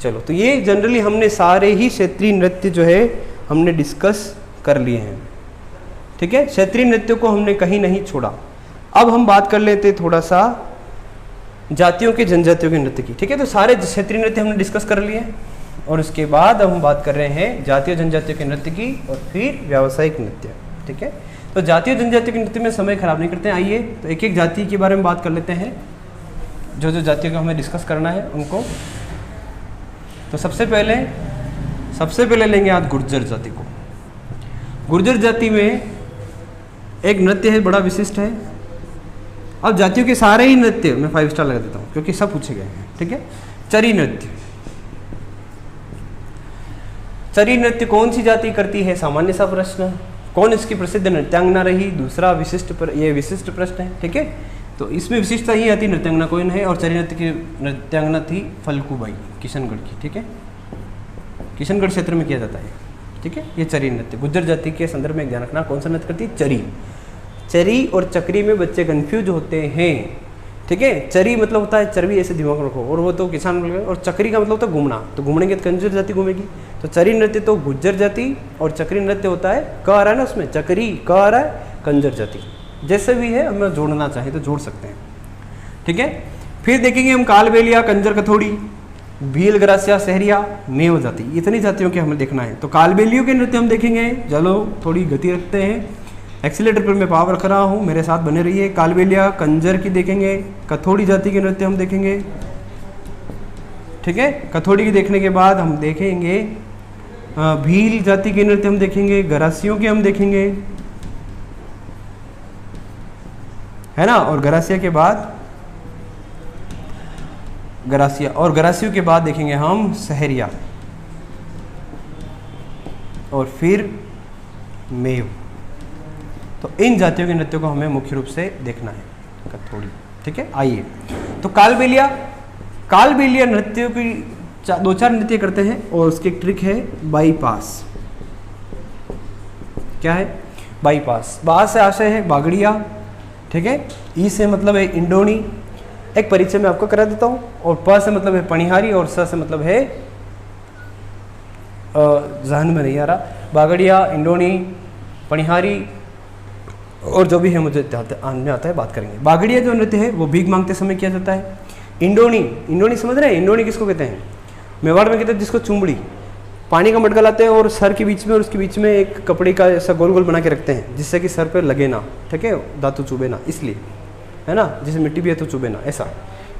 चलो, तो ये जनरली हमने सारे ही क्षेत्रीय नृत्य जो है हमने डिस्कस कर लिए हैं। ठीक है, क्षेत्रीय नृत्यों को हमने कहीं नहीं छोड़ा। अब हम बात कर लेते थोड़ा सा जातियों के जनजातियों के नृत्य की। ठीक है, तो सारे क्षेत्रीय नृत्य हमने डिस्कस कर लिए हैं और उसके बाद हम बात कर रहे हैं जातीय जनजातियों के नृत्य की और फिर व्यावसायिक नृत्य। ठीक है, तो जातीय जनजातियों के नृत्य में समय खराब नहीं करते हैं। आइए तो एक एक जाति के बारे में बात कर लेते हैं, जो जो जातियों को हमें डिस्कस करना है उनको। तो सबसे पहले लेंगे आज गुर्जर जाति को। गुर्जर जाति में एक नृत्य है, बड़ा विशिष्ट है। अब जातियों के सारे ही नृत्य मैं 5 स्टार लगा देता हूँ क्योंकि सब पूछे गए हैं। ठीक है, चरी नृत्य। चरी नृत्य कौन सी जाति करती है, सामान्य सा प्रश्न। कौन इसकी प्रसिद्ध नृत्यांगना रही, दूसरा ये विशिष्ट प्रश्न है। ठीक है, तो इसमें विशिष्टता ही आती नृत्यांगना कौन है, और चरी नृत्य की नृत्यांगना थी फल्गुबाई किशनगढ़ की। ठीक है, किशनगढ़ क्षेत्र में किया जाता है। ठीक है, ये चरी नृत्य गुर्जर जाति के संदर्भ में ध्यान रखना, कौन सा नृत्य करती है, चरी। चरी और चक्री में बच्चे कंफ्यूज होते हैं। ठीक है, चरी मतलब होता है चर्बी, ऐसे दिमाग में रखो, और वो तो किसान बोल गए। और चक्री का मतलब होता है घूमना, तो घूमने के कंजर जाति घूमेगी। तो चरी नृत्य तो गुर्जर जाति और चक्री नृत्य होता है, क आ रहा है ना उसमें, चक्री क आ रहा है, कंजर जाति। जैसे भी है, हमें जोड़ना चाहे तो जोड़ सकते हैं। ठीक है, फिर देखेंगे हम कालबेलिया, कंजर कथोड़ी, भील, गरासिया, सहरिया, मेव जाति। इतनी जातियों के हमें देखना है। तो कालबेलियों के नृत्य हम देखेंगे। चलो थोड़ी गति रखते हैं, एक्सीलेटर पर मैं पावर रख रहा हूँ, मेरे साथ बने रहिए। कालबेलिया कंजर की देखेंगे, कथोड़ी जाति के नृत्य हम देखेंगे। ठीक है, कथोड़ी की देखने के बाद हम देखेंगे भील जाति के नृत्य हम देखेंगे, गरासियों के हम देखेंगे, है ना। और गरासिया के बाद गरासियों के बाद देखेंगे हम सहरिया और फिर मेव। तो इन जातियों के नृत्यों को हमें मुख्य रूप से देखना है, कथोड़ी। ठीक है, आइए तो कालबेलिया नृत्यों की 2-4 नृत्य करते हैं और उसकी एक ट्रिक है बाईपास। क्या है बाईपास? बा से आशय है बागड़िया। ठीक है, ई से मतलब है इंडोनी, एक परिचय में आपको करा देता हूँ। और प से मतलब है पनिहारी और स से मतलब है जहन में नहीं आ रहा, बागड़िया, इंडोनी, पनिहारी और जो भी है मुझे ध्यान में आता है बात करेंगे। बागड़िया जो नृत्य है वो भीख मांगते समय किया जाता है। इंडोनी समझ रहे हैं? इंडोनी किसको कहते हैं? मेवाड़ में कहते हैं जिसको चुमड़ी, पानी का मटका लाते हैं और सर के बीच में और उसके बीच में एक कपड़े का ऐसा गोल गोल बना के रखते हैं जिससे कि सर पे लगे ना। ठीक है, दांतु चुभे ना, इसलिए, है ना, जैसे मिट्टी भी है तो चुभे ना, ऐसा।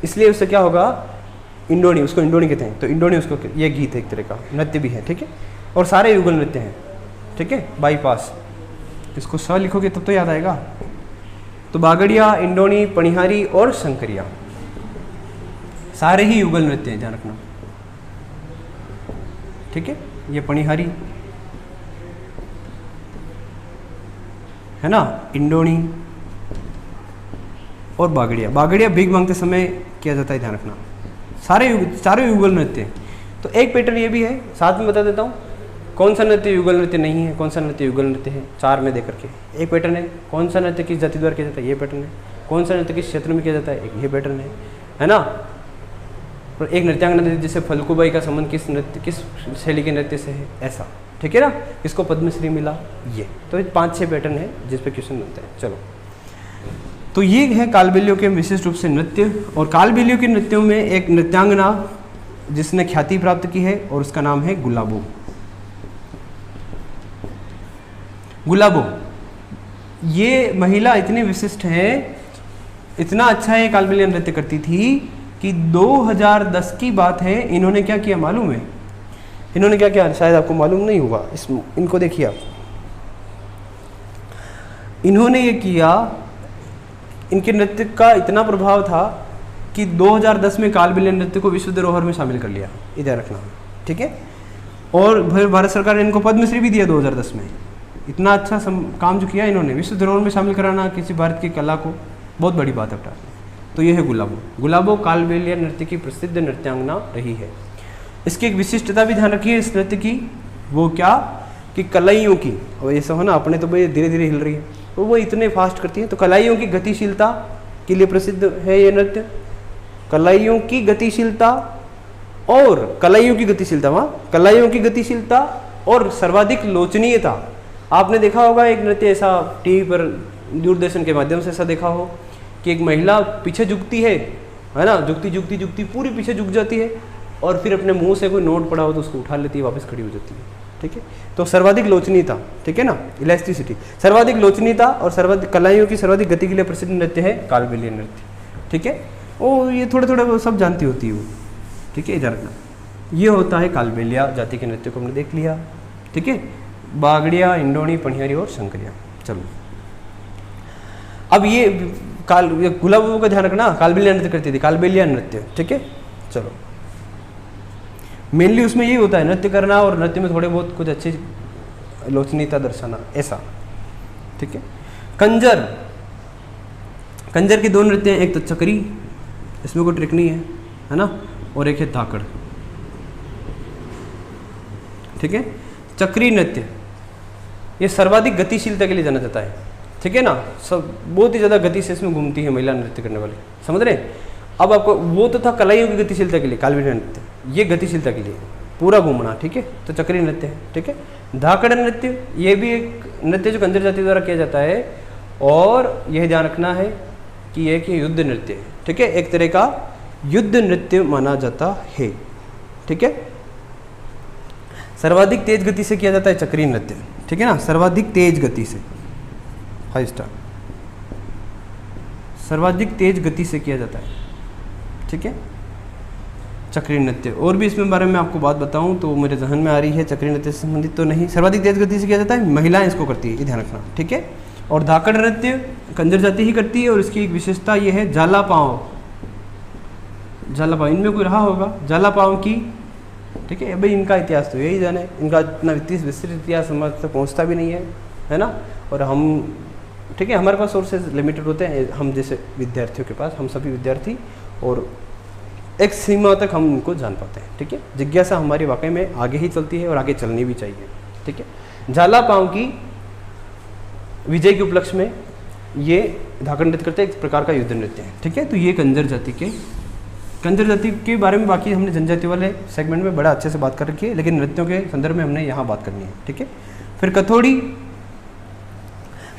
इसलिए उससे क्या होगा, इंडोनी, उसको इंडोनी कहते हैं। तो इंडोनी उसको, ये गीत है एक तरह का, नृत्य भी है। ठीक है, और सारे युगल नृत्य हैं। ठीक है, बाईपास, इसको स लिखोगे तब तो याद आएगा। तो बागड़िया, इंडोनी, पनिहारी और शंकरिया सारे ही युगल नृत्य हैं, ध्यान रखना। ठीक है, ये पनिहारी है ना, इंडोनी और बागड़िया भीख मांगते समय किया जाता है, ध्यान रखना। सारे युगल नृत्य। तो एक पैटर्न ये भी है, साथ में बता देता हूँ कौन सा नृत्य युगल नृत्य नहीं है, कौन सा नृत्य युगल नृत्य है, 4 में दे करके। एक पैटर्न है कौन सा नृत्य किस जाति द्वारा किया जाता है, ये पैटर्न है। कौन सा नृत्य किस क्षेत्र में किया जाता है, एक ये पैटर्न है ना। और एक नृत्यांगना जैसे फल्गुबाई का संबंध किस शैली के नृत्य से है, ऐसा। ठीक है ना, इसको पद्मश्री मिला, ये। तो 5-6 पैटर्न है जिस पे क्वेश्चन बनते हैं। चलो, तो ये है कालबेलियों के विशिष्ट रूप से नृत्य। और कालबेलियों के नृत्यों में एक नृत्यांगना जिसने ख्याति प्राप्त की है और उसका नाम है गुलाबो। ये महिला इतनी विशिष्ट है, इतना अच्छा ये कालबेलिया नृत्य करती थी कि 2010 की बात है, इन्होंने क्या किया मालूम है? इन्होंने क्या किया, शायद आपको मालूम नहीं होगा, इनको देखिए आप। इन्होंने ये किया, इनके नृत्य का इतना प्रभाव था कि 2010 में कालबेलिया नृत्य को विश्व धरोहर में शामिल कर लिया, ध्यान रखना। ठीक है, और भारत सरकार ने इनको पद्मश्री भी दिया 2010 में। इतना अच्छा काम जो किया इन्होंने, विश्व धरोहर में शामिल कराना किसी भारत की कला को, बहुत बड़ी बात है बेटा। तो ये है गुलाबो। गुलाबो कालबेलिया नृत्य की प्रसिद्ध नृत्यांगना रही है। इसकी एक विशिष्टता भी ध्यान रखिए इस नृत्य की, वो क्या कि कलाइयों की, और ये सब है ना अपने तो भाई धीरे धीरे हिल रही है, तो वो इतने फास्ट करती है, तो कलाइयों की गतिशीलता के लिए प्रसिद्ध है ये नृत्य। कलाइयों की गतिशीलता और कलाइयों की गतिशीलता, वहाँ कलाइयों की गतिशीलता और सर्वाधिक लोचनीयता। आपने देखा होगा एक नृत्य ऐसा टीवी पर दूरदर्शन के माध्यम से ऐसा देखा हो कि एक महिला पीछे झुकती है ना, झुकती झुकती झुकती पूरी पीछे झुक जाती है और फिर अपने मुंह से कोई नोट पड़ा हो तो उसको उठा लेती है, वापस खड़ी हो जाती है, ठीक है। तो सर्वाधिक लोचनीयता, ठीक है ना, इलास्टिसिटी, सर्वाधिक लोचनीयता और सर्वाधिक कलाइयों की सर्वाधिक गति के लिए प्रसिद्ध नृत्य है कालबेलिया नृत्य, ठीक है। ओ ये थोड़े थोड़े वो सब जानती होती है वो, ठीक है, इधर रखना। ये होता है कालबेलिया जाति के नृत्य को हमने देख लिया, ठीक है। बागड़िया, इंडोनी, पनिहरी और शंकरिया। चलो अब ये गुलाबो का ध्यान रखना, कालबेलिया नृत्य करती थी, कालबेलिया नृत्य, ठीक है। चलो मेनली उसमें यही होता है नृत्य करना और नृत्य में थोड़े बहुत कुछ अच्छी लोचनीयता दर्शाना, ऐसा, ठीक है। कंजर, कंजर के दो नृत्य हैं, एक तो चक्री, इसमें कोई ट्रिक नहीं है ना, और एक है धाकड़, ठीक है। चक्री नृत्य ये सर्वाधिक गतिशीलता के लिए जाना जाता है, ठीक है ना, सब बहुत ही ज़्यादा गति से इसमें घूमती है महिला नृत्य करने वाली, समझ रहे। अब आपको वो तो था कलाइयों की गतिशीलता के लिए कालबेलिया नृत्य, ये गतिशीलता के लिए पूरा घूमना, ठीक है, तो चक्री नृत्य है, ठीक है। धाकड़ नृत्य ये भी एक नृत्य जो कंजर जाति द्वारा किया जाता है, और यह ध्यान रखना है कि एक युद्ध नृत्य है, ठीक है, एक तरह का युद्ध नृत्य माना जाता है, ठीक है। सर्वाधिक तेज गति से किया जाता है चक्री नृत्य, ठीक है ना, सर्वाधिक तेज गति से, 5 स्टार, सर्वाधिक तेज गति से किया जाता है, ठीक है, चक्री नृत्य। और भी इसमें बारे में आपको बात बताऊं तो मेरे जहन में आ रही है, चक्री नृत्य से संबंधित तो नहीं, सर्वाधिक तेज गति से किया जाता है, महिलाएं इसको करती है, ये ध्यान रखना, ठीक है। और धाकड़ नृत्य कंजर जाति ही करती है, और इसकी एक विशेषता ये है जाला पाँव, जाला पाँव इनमें कोई रहा होगा, जाला पाँव की, ठीक है। भाई इनका इतिहास तो यही जाने, इनका इतना विस्तृत इतिहास हमारे तक पहुँचता भी नहीं है ना, और हम, ठीक है, हमारे पास सोर्सेज लिमिटेड होते हैं, हम जैसे विद्यार्थियों के पास, हम सभी विद्यार्थी, और एक सीमा तक हम उनको जान पाते हैं, ठीक है। जिज्ञासा हमारी वाकई में आगे ही चलती है और आगे चलनी भी चाहिए, ठीक है। झाला पाँव की विजय के उपलक्ष्य में ये धाकड़ नृत्य करते हैं, एक प्रकार का युद्ध नृत्य है, ठीक है। तो ये कंजर जाति के बारे में बाकी हमने जनजाति वाले सेगमेंट में बड़ा अच्छे से बात कर रखी है, लेकिन नृत्यों के संदर्भ में हमने यहाँ बात करनी है, ठीक है। फिर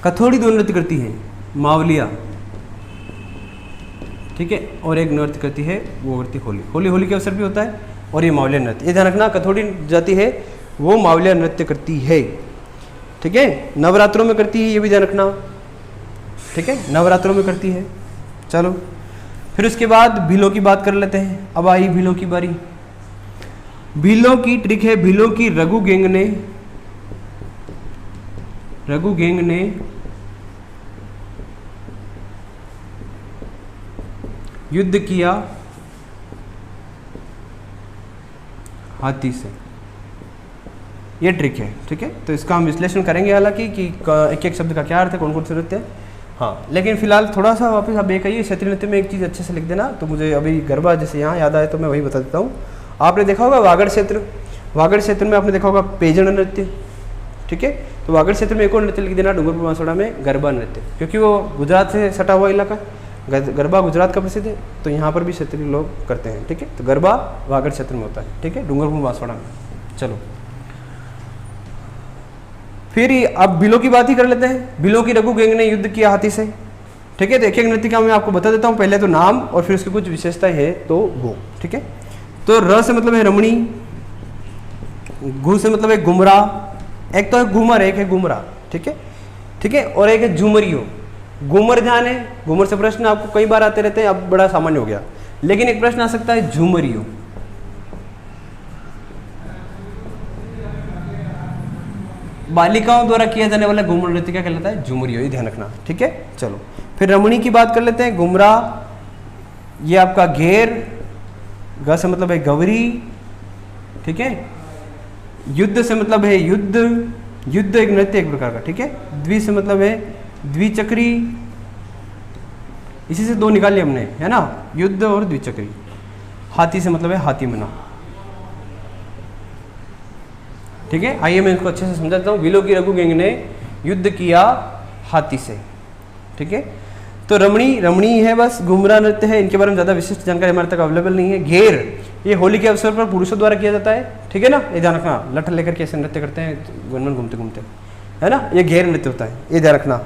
कथोड़ी दो नृत्य करती है, मावलिया, ठीक है, और एक नृत्य करती है वो करती होली के अवसर भी होता है, और ये मावलिया नृत्य, ये ध्यान रखना, कथोड़ी जाति है वो मावलिया नृत्य करती है, ठीक है। नवरात्रों में करती है, ये भी ध्यान रखना, ठीक है, नवरात्रों में करती है। चलो फिर उसके बाद भीलों की बात कर लेते हैं। अब आई भीलों की बारी। भीलों की ट्रिक है, भीलों की रघु गैंग ने युद्ध किया हाथी से, ये ट्रिक है, ठीक है। तो इसका हम विश्लेषण करेंगे हालांकि कि एक एक शब्द का क्या अर्थ है, कौन कौन से नृत्य है, हाँ। लेकिन फिलहाल थोड़ा सा वापस आप एक आइए, क्षेत्रीय नृत्य में एक चीज़ अच्छे से लिख देना, तो मुझे अभी गरबा जैसे यहाँ याद आए तो मैं वही बता देता हूँ। आपने देखा होगा वागड़ क्षेत्र में आपने देखा होगा पेजण नृत्य, ठीक है। तो वागड़ क्षेत्र में एक और नृत्य लिख देना, डूंगरपुर बांसवाड़ा में गरबा नृत्य, क्योंकि वो गुजरात से सटा हुआ इलाका, गरबा गुजरात का प्रसिद्ध है, तो यहाँ पर भी क्षेत्रीय लोग करते हैं, ठीक है। तो गरबा वागड़ क्षेत्र में होता है, ठीक है, डूंगरपुर बांसवाड़ा में। चलो फिर अब भीलों की बात ही कर लेते हैं। भीलों की रघु गैंग ने युद्ध किया हाथी से, ठीक है। तो एक एक नृत्य का मैं आपको बता देता हूँ, पहले तो नाम और फिर उसकी कुछ विशेषताएं है तो वो, ठीक है। तो र से मतलब है रमणी, घू से मतलब है गुमरा, एक तो है घूमर, एक है गुमरा, ठीक है, ठीक है, और एक है झूमरियो। घूमर ध्यान है, घूमर से प्रश्न आपको कई बार आते रहते हैं, अब बड़ा सामान्य हो गया, लेकिन एक प्रश्न आ सकता है झूमरियो। बालिकाओं द्वारा किया जाने वाला घूमर नृत्य क्या कहलाता है, झूमरियो, ये ध्यान रखना, ठीक है। चलो फिर रमणी की बात कर लेते हैं। गुमरा ये आपका घेर, ग से मतलब है गौरी, ठीक है। युद्ध से मतलब है युद्ध एक नृत्य एक प्रकार का, ठीक है। द्वि से मतलब है द्विचक्री, इसी से दो निकाल लिए हमने, है ना, युद्ध और द्विचक्री। हाथी से मतलब है हाथी मना। ठीक है, आइए मैं इसको अच्छे से समझाता हूँ। बिलो की रघु गैंग ने युद्ध किया हाथी से। ठीक है, तो रमणी है, बस घुमरा नृत्य है, इनके बारे में ज़्यादा विशिष्ट जानकारी हमारे तक अवेलेबल नहीं है। घेर, ये होली के अवसर पर पुरुषों द्वारा किया जाता है। ठीक है ना, ये ध्यान रखना, लठ लेकर कैसे नृत्य करते हैं वन घूमते घूमते, है ना, ये घेर नृत्य होता है, ये ध्यान रखना।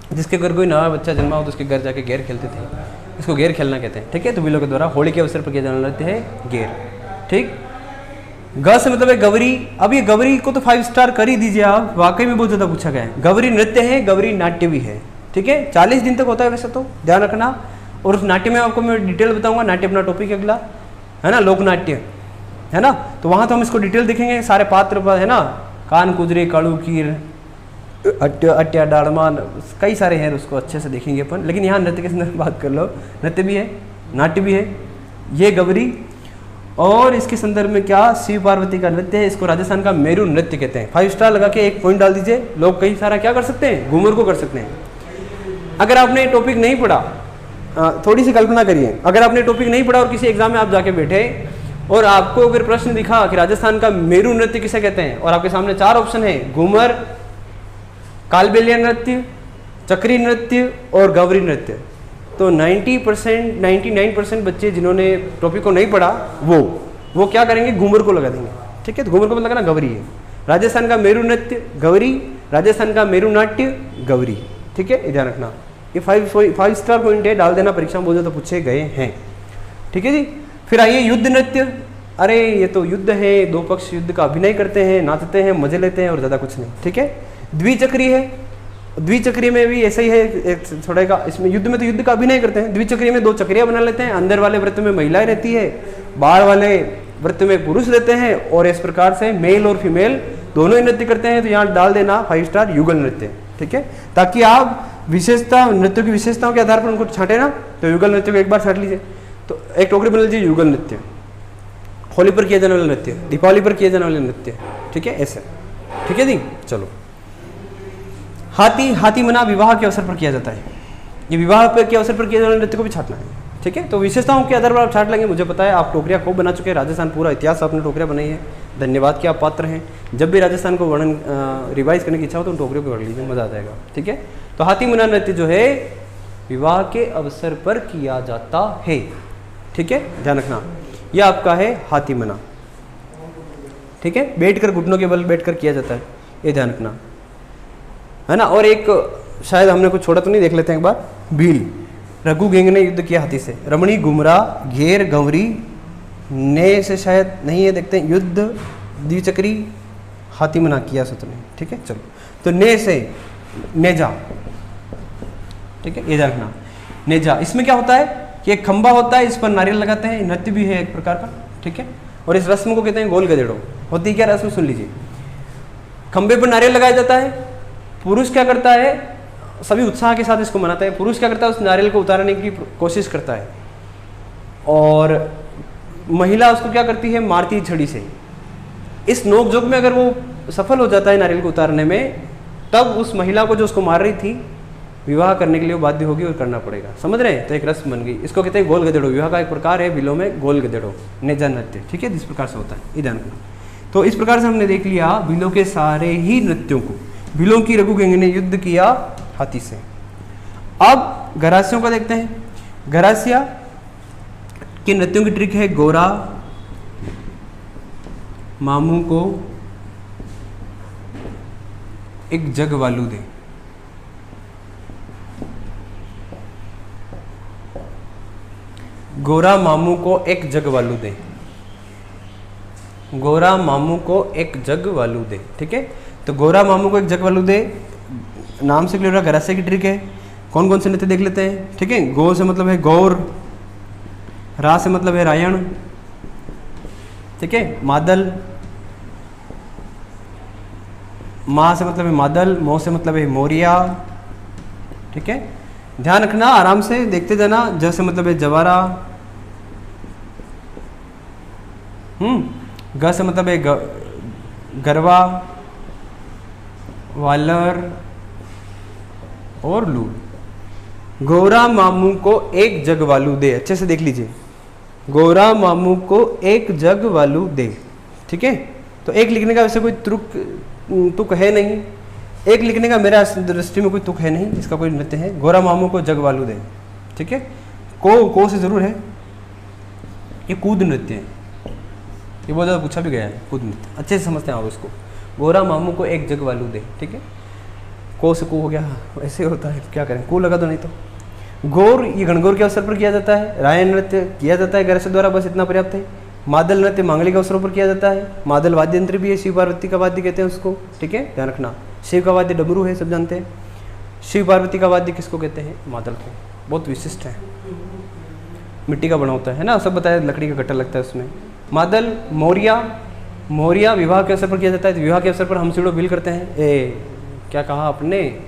जिसके घर कोई नया बच्चा जन्मा हो तो उसके घर जाके घेर खेलते थे, इसको घेर खेलना कहते हैं। ठीक है, तो बिलो के द्वारा होली के अवसर पर किया जाने नृत्य है घेर। ठीक, ग से मतलब है गवरी। अब ये गवरी को तो 5 स्टार कर ही दीजिए आप, वाकई में बहुत ज़्यादा पूछा गया है। गवरी नृत्य है, गवरी नाट्य भी है। ठीक है, 40 दिन तक होता है वैसे तो, ध्यान रखना। और उस नाट्य में आपको मैं डिटेल बताऊंगा, नाट्य अपना टॉपिक अगला, है ना, लोक नाट्य, है ना, तो वहाँ तो हम इसको डिटेल देखेंगे, सारे पात्र पर, है ना, कान कुजरे, काड़ू कीर, अट्या डाड़मान, कई सारे हैं, उसको अच्छे से देखेंगे अपन। लेकिन यहाँ नृत्य के संदर्भ में बात कर लो, नृत्य भी है, नाट्य भी है, ये गवरी। और इसके संदर्भ में क्या, शिव पार्वती का नृत्य है, इसको राजस्थान का मेरू नृत्य कहते हैं। 5 स्टार लगा के एक पॉइंट डाल दीजिए, लोग कई सारा क्या कर सकते हैं, घूमर को कर सकते हैं। अगर आपने टॉपिक नहीं पढ़ा, थोड़ी सी कल्पना करिए, अगर आपने टॉपिक नहीं पढ़ा और किसी एग्जाम में आप जाके बैठे और आपको अगर प्रश्न दिखा कि राजस्थान का मेरू नृत्य किसे कहते हैं, और आपके सामने 4 ऑप्शन है, घूमर, कालबेलिया नृत्य, चक्री नृत्य और गवरी नृत्य, तो 90%, 99% बच्चे जिन्होंने टॉपिक को नहीं पढ़ा वो क्या करेंगे, घूमर को लगा देंगे। ठीक है, तो घूमर को मतलब लगाना गवरी है। राजस्थान का मेरू नृत्य गवरी, राजस्थान का मेरू नाट्य गवरी। ठीक है, ध्यान रखना, ये 5 स्टार पॉइंट है, डाल देना, परीक्षा में बहुत ज़्यादा पूछे गए हैं। ठीक है जी, फिर आइए युद्ध नृत्य। अरे ये तो युद्ध है, दो पक्ष युद्ध का अभिनय करते हैं, नाचते हैं, मजे लेते हैं और ज़्यादा कुछ नहीं। ठीक है, द्विचक्री है, द्विचक्री में भी ऐसा ही है, एक थोड़ा का, इसमें युद्ध में तो युद्ध का अभिनय करते हैं, द्विचक्री में 2 चक्रियाँ बना लेते हैं, अंदर वाले वृत्त में महिलाएं रहती है, बाहर वाले वृत्त में पुरुष रहते हैं, और इस प्रकार से मेल और फीमेल दोनों ही नृत्य करते हैं। तो यहाँ डाल देना 5 स्टार युगल नृत्य। ठीक है, ताकि आप विशेषता, नृत्यों की विशेषताओं के आधार पर उनको छांटे ना, तो युगल नृत्य को एक बार छांट लीजिए, तो एक टोकरी बना लीजिए युगल नृत्य, होली पर किया जाने वाला नृत्य, दीपावली पर किया जाने वाला नृत्य। ठीक है, ऐसे। ठीक है जी, चलो। हाथी मना विवाह के अवसर पर किया जाता है, ये विवाह के अवसर पर किया जाने वाले नृत्य को भी छांटना है। ठीक है, तो विशेषताओं के आधार पर आप छांट लेंगे। मुझे पता है आप टोकरियाँ खूब बना चुके हैं, राजस्थान पूरा इतिहास आपने टोकरियाँ बनाई है, धन्यवाद के आप पात्र हैं। जब भी राजस्थान को वर्णन रिवाइज करने की इच्छा हो तो उन टोकरियों को पढ़ लीजिए, मजा आ जाएगा। ठीक है, तो हाथी मना नृत्य जो है विवाह के अवसर पर किया जाता है। ठीक है, ध्यान रखना, यह आपका है हाथी मना। ठीक है, बैठकर, घुटनों के बल बैठकर किया जाता है, ये ध्यान रखना, है ना। और एक शायद हमने कुछ छोड़ा तो नहीं, देख लेते हैं एक बार। भील, रघु गैंग ने युद्ध किया हाथी से। रमणी, गुमरा, घेर, गौरी, ने से शायद नहीं है, देखते हैं। युद्ध, द्विचक्री, हाथी मना किया सत्र ने। ठीक है, चलो। तो ने से नेजा। ठीक है, ये रखना, नेजा। इसमें क्या होता है कि एक खंबा होता है, इस पर नारियल लगाते हैं, नृत्य भी है एक प्रकार का। ठीक है, और इस रस्म को कहते हैं गोल गधेड़ो। होती क्या रस्म, सुन लीजिए। खंबे पर नारियल लगाया जाता है, पुरुष क्या करता है, सभी उत्साह के साथ इसको मनाते हैं। पुरुष क्या करता है, उस नारियल को उतारने की कोशिश करता है, और महिला उसको क्या करती है, मारती है छड़ी से। इस नोकझोंक में अगर वो सफल हो जाता है नारियल को उतारने में, तब उस महिला को जो उसको मार रही थी, विवाह करने के लिए वो बाध्य होगी और करना पड़ेगा। समझ रहे हैं, तो एक रस्म बन गई। इसको कहते हैं गोल गधेड़ो। विवाह का एक प्रकार है बिलों में, गोल गधेड़ो, नेजा नृत्य। ठीक है, जिस प्रकार से होता है, ये ध्यान रखना। तो इस प्रकार से हमने देख लिया बिलों के सारे ही नृत्यों को। बिलों की रघु गैंग ने युद्ध किया हाथी से। अब गरासियों का देखते हैं। गरासिया के नृत्यों की ट्रिक है, गोरा मामू को एक जग वालू दे। गोरा मामू को एक जग वालू दे। गोरा मामू को एक जग वालू दे। ठीक है, तो गोरा मामू को एक जग वालू दे नाम से क्लियर। गरासिया की ट्रिक है। कौन कौन से नृत्य देख लेते हैं। ठीक है, गो से मतलब है गौर, रा से मतलब है रायण। ठीक है, मादल, माँ से मतलब है मादल, मो से मतलब है मोरिया। ठीक है, ध्यान रखना, आराम से देखते जाना। ज से मतलब है जवारा। ग से मतलब है गरवा, वालर और लूर। गोरा मामू को एक जग वालू दे, अच्छे से देख लीजिए, गोरा मामू को एक जग वालू दे, ठीक है। तो एक लिखने का वैसे कोई तुक है नहीं, एक लिखने का मेरा दृष्टि में कोई तुक है नहीं, इसका कोई नृत्य है, गोरा मामू को जग वालू दे, ठीक है। को से जरूर है, ये कूद नृत्य है, ये बहुत ज़्यादा पूछा भी गया है, कूद नृत्य, अच्छे से समझते हैं आप इसको। गोरा मामू को एक जग वालू दे, ठीक है। को से को हो गया, ऐसे होता है, क्या करें, को लगा तो नहीं तो। गौर, ये गणगौर के अवसर पर किया जाता है। राय नृत्य किया जाता है गरसे द्वारा, बस इतना पर्याप्त है। मादल नृत्य मांगलिक अवसरों पर किया जाता है। मादल वाद्य यंत्र भी है, शिव पार्वती का वाद्य कहते हैं उसको, ठीक है, ध्यान रखना। शिव का वाद्य डमरू है, सब जानते हैं। शिव पार्वती का वाद्य किसको कहते हैं? मादल को, बहुत विशिष्ट है, मिट्टी का बना होता है ना, सब बताया, लकड़ी का गट्टा लगता है उसमें। मादल, मोरिया विवाह के अवसर पर किया जाता है। विवाह के अवसर पर हम सिड़ो बिल करते हैं, क्या कहा आपने,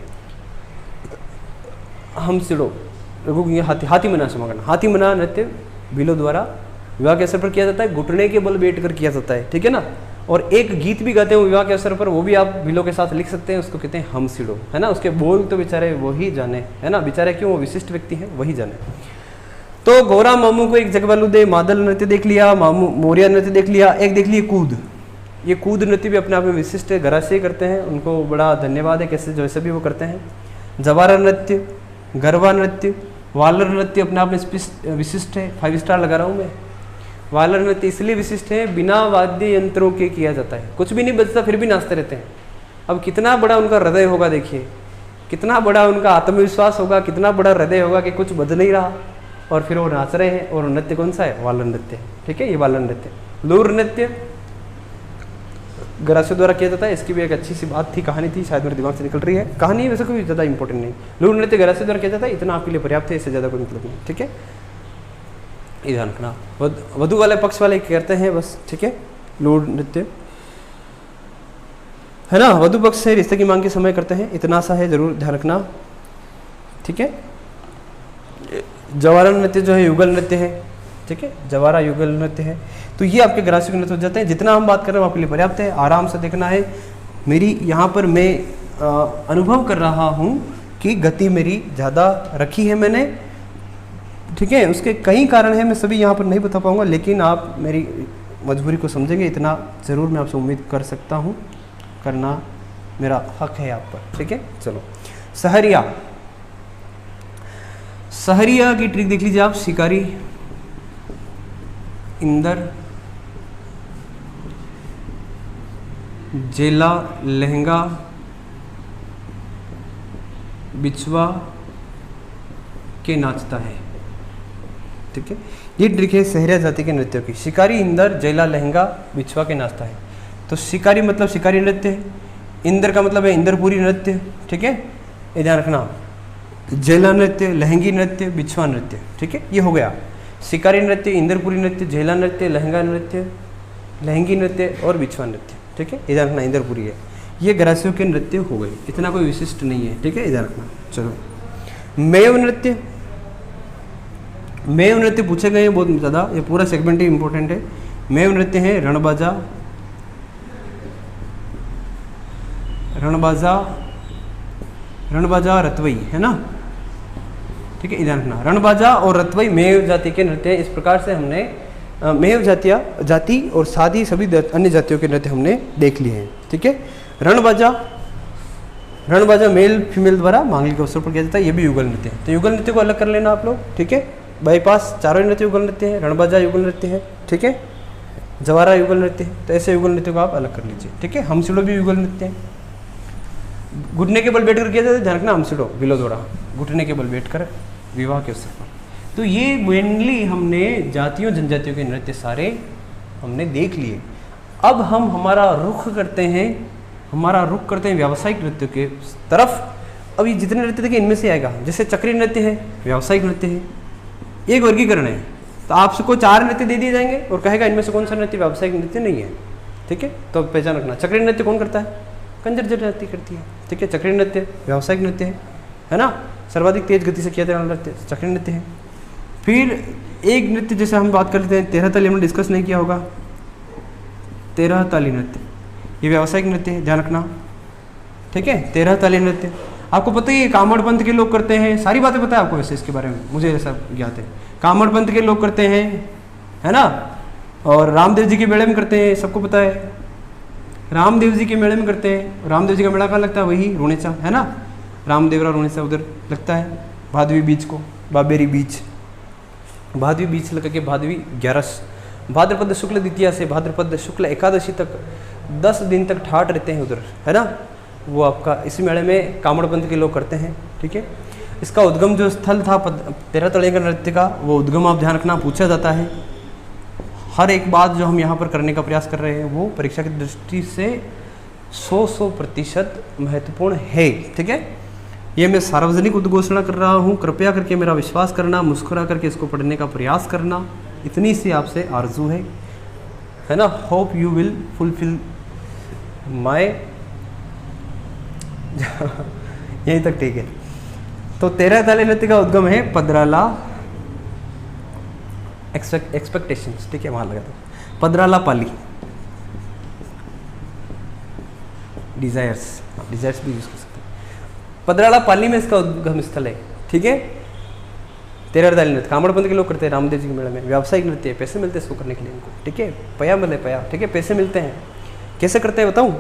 हम सिड़ो, हाथी मना समागम, हाथी मना नृत्य बिलों द्वारा विवाह के अवसर पर किया जाता है। घुटने के बल बैठ कर किया जाता है, ठीक है ना। और एक गीत भी गाते हैं विवाह के अवसर पर, वो भी आप बिलों के साथ लिख सकते हैं, उसको कहते हैं हम सिड़ो, है ना। उसके बोल तो बेचारे वही जाने, है ना, बेचारे क्यों, वो विशिष्ट व्यक्ति हैं, वही जाने। तो गोरा मामू को एक जग वालू दे, मादल नृत्य देख लिया, मोरिया नृत्य देख लिया, एक देख लिए कूद। ये कूद नृत्य भी अपने आप में विशिष्ट है, गरा से करते हैं, उनको बड़ा धन्यवाद है, कैसे जैसे भी वो करते हैं। जवारा नृत्य, गरबा नृत्य, वालर नृत्य अपने आप में विशिष्ट है, 5 स्टार लगा रहा हूँ मैं। वालर नृत्य इसलिए विशिष्ट है, बिना वाद्य यंत्रों के किया जाता है, कुछ भी नहीं बजता फिर भी नाचते रहते हैं। अब कितना बड़ा उनका हृदय होगा, देखिए कितना बड़ा उनका आत्मविश्वास होगा, कितना बड़ा हृदय होगा कि कुछ बज नहीं रहा और फिर वो नाच रहे हैं। और नृत्य कौन सा है? वालर नृत्य, ठीक है, ये वालर नृत्य। लूर नृत्य गरासियों द्वारा किया जाता है, इसकी भी एक अच्छी सी बात थी, कहानी थी, शायद मेरे दिमाग से निकल रही है, कहानी वैसे कोई ज़्यादा इंपॉर्टेंट नहीं। लूर नृत्य गरासियों द्वारा किया जाता है, इतना आपके लिए पर्याप्त है, इससे ज़्यादा कोई मतलब नहीं, ठीक है, ये ध्यान रखना। वधु वाले पक्ष वाले करते हैं बस, ठीक है, लूर नृत्य, है ना। वधु पक्ष से रिश्ते की मांग के समय करते हैं, इतना सा है, जरूर ध्यान रखना, ठीक है। जवारा नृत्य जो है युगल नृत्य है, ठीक है, जवारा युगल नृत्य है। तो ये आपके ग्रासिक नृत्य हो जाते हैं, जितना हम बात कर रहे हैं आपके लिए पर्याप्त है, आराम से देखना है। मेरी यहाँ पर मैं अनुभव कर रहा हूँ कि गति मेरी ज़्यादा रखी है मैंने, ठीक है, उसके कई कारण हैं, मैं सभी यहाँ पर नहीं बता पाऊँगा, लेकिन आप मेरी मजबूरी को समझेंगे, इतना ज़रूर मैं आपसे उम्मीद कर सकता हूँ, करना मेरा हक है आप पर, ठीक है। चलो, सहरिया, सहरिया की ट्रिक देख लीजिए आप। शिकारी, इंदर, जेला, लहंगा, बिछवा के नाचता है, ठीक है, ये ट्रिक है सहरिया जाति के नृत्यों की। शिकारी, इंदर, जेला, लहंगा, बिछवा के नाचता है। तो शिकारी मतलब शिकारी नृत्य है, इंदर का मतलब है इंदरपुरी नृत्य, ठीक है, ये ध्यान रखना। जेला नृत्य, लहंगी नृत्य, बिछवा नृत्य, ठीक है, ये हो गया। शिकारी नृत्य, इंदरपुरी नृत्य, झेला नृत्य, लहंगा नृत्य, लहंगी नृत्य और बिछवा नृत्य, ठीक है, इधर रखना, इंदरपुरी है। ये ग्रासियों के नृत्य हो गए, इतना कोई विशिष्ट नहीं है, ठीक है, इधर रखना। चलो, मेव नृत्य, मेव नृत्य पूछे गए हैं बहुत ज़्यादा, ये पूरा सेगमेंट ही इंपॉर्टेंट है। मेव नृत्य है रणबाजा, रणबाजा रतवई, है ना, ठीक है, इधर रखना। रणबाजा और रतवई मेव जाति के नृत्य, इस प्रकार से हमने मेव जाति और सादी सभी अन्य जातियों के नृत्य हमने देख लिए हैं, ठीक है। रणबाजा मेल फीमेल द्वारा मांगलिक अवसर पर किया जाता है, ये भी युगल नृत्य है। तो युगल नृत्य को अलग कर लेना आप लोग, ठीक है। बाईपास चारों नृत्य युगल नृत्य है, रणबाजा युगल नृत्य है, ठीक है, जवारा युगल नृत्य है। तो ऐसे युगल नृत्य को आप अलग कर लीजिए, ठीक है। हमसिड़ो भी युगल नृत्य है, घुटने के बल बैठ कर किया जाता है, ध्यान रखना, हमसिड़ो बिलो द्वारा घुटने के बल बैठ कर विवाह के अवसर पर। तो ये मेनली हमने जातियों जनजातियों के नृत्य सारे हमने देख लिए। अब हम हमारा रुख करते हैं व्यावसायिक नृत्य के तरफ। अब ये जितने नृत्य देखे इनमें से आएगा, जैसे चक्रीय नृत्य है, व्यावसायिक नृत्य है, एक वर्गीकरण है। तो आपसे को 4 नृत्य दे दिए जाएंगे और कहेगा इनमें से कौन सा नृत्य व्यावसायिक नृत्य नहीं है, ठीक है। तो पहचान रखना, चक्रीय नृत्य कौन करता है? कंजर जनजाति करती है, ठीक है। चक्रीय नृत्य व्यावसायिक नृत्य है ना, सर्वाधिक तेज गति से किया जाने वाला नृत्य चक्रीय नृत्य है। फिर एक नृत्य जैसे हम बात कर लेते हैं, 13 ताली हमने डिस्कस नहीं किया होगा, 13 ताली नृत्य, ये व्यावसायिक नृत्य है, ध्यान रखना, ठीक है, 13 ताली नृत्य। आपको पता ही है कामड़ पंथ के लोग करते हैं, सारी बातें पता है आपको वैसे इसके बारे में, मुझे ऐसा ज्ञात है। कामड़ पंथ के लोग करते हैं, है ना, और रामदेव जी के मेले में करते हैं, सबको पता है। रामदेव जी के मेले में करते हैं, रामदेव जी का मेला कहाँ लगता है, वही रुणेचा, है ना, रामदेवरा रुणेचा उधर लगता है, भादवी बीच को, बाबेरी बीच, भादवी बीच लगा के भादवी 11 भाद्रपद शुक्ल द्वितीया से भाद्रपद शुक्ल एकादशी तक 10 दिन तक ठाट रहते हैं उधर, है ना। वो आपका इस मेले में कामड़पंथ के लोग करते हैं, ठीक है। इसका उद्गम जो स्थल था 13 तले का नृत्य का, वो उद्गम आप ध्यान रखना, पूछा जाता है। हर एक बात जो हम यहाँ पर करने का प्रयास कर रहे हैं वो परीक्षा की दृष्टि से 100% महत्वपूर्ण है, ठीक है। ये मैं सार्वजनिक उद्घोषणा कर रहा हूँ, कृपया करके मेरा विश्वास करना, मुस्कुरा करके इसको पढ़ने का प्रयास करना, इतनी सी आपसे आरजू है ना। Hope you will fulfil my यहीं तक ठीक है। तो 13 ताले नृत्य का उद्गम है पदराला एक्सपेक्टेशंस, ठीक है, वहाँ लगा था पदराला पाली, डिजायर्स भी यूज कर सकते हैं। पदराला पाली में इसका उद्गम स्थल है, ठीक है। 13 ताले नृत्य कामड़पंथ के लोग करते हैं रामदेव जी के मेले में, व्यावसायिक नृत्य है, पैसे मिलते हैं इसको करने के लिए इनको, ठीक है। पया मिले पया, ठीक है, पैसे मिलते हैं। कैसे करते हैं बताऊँ,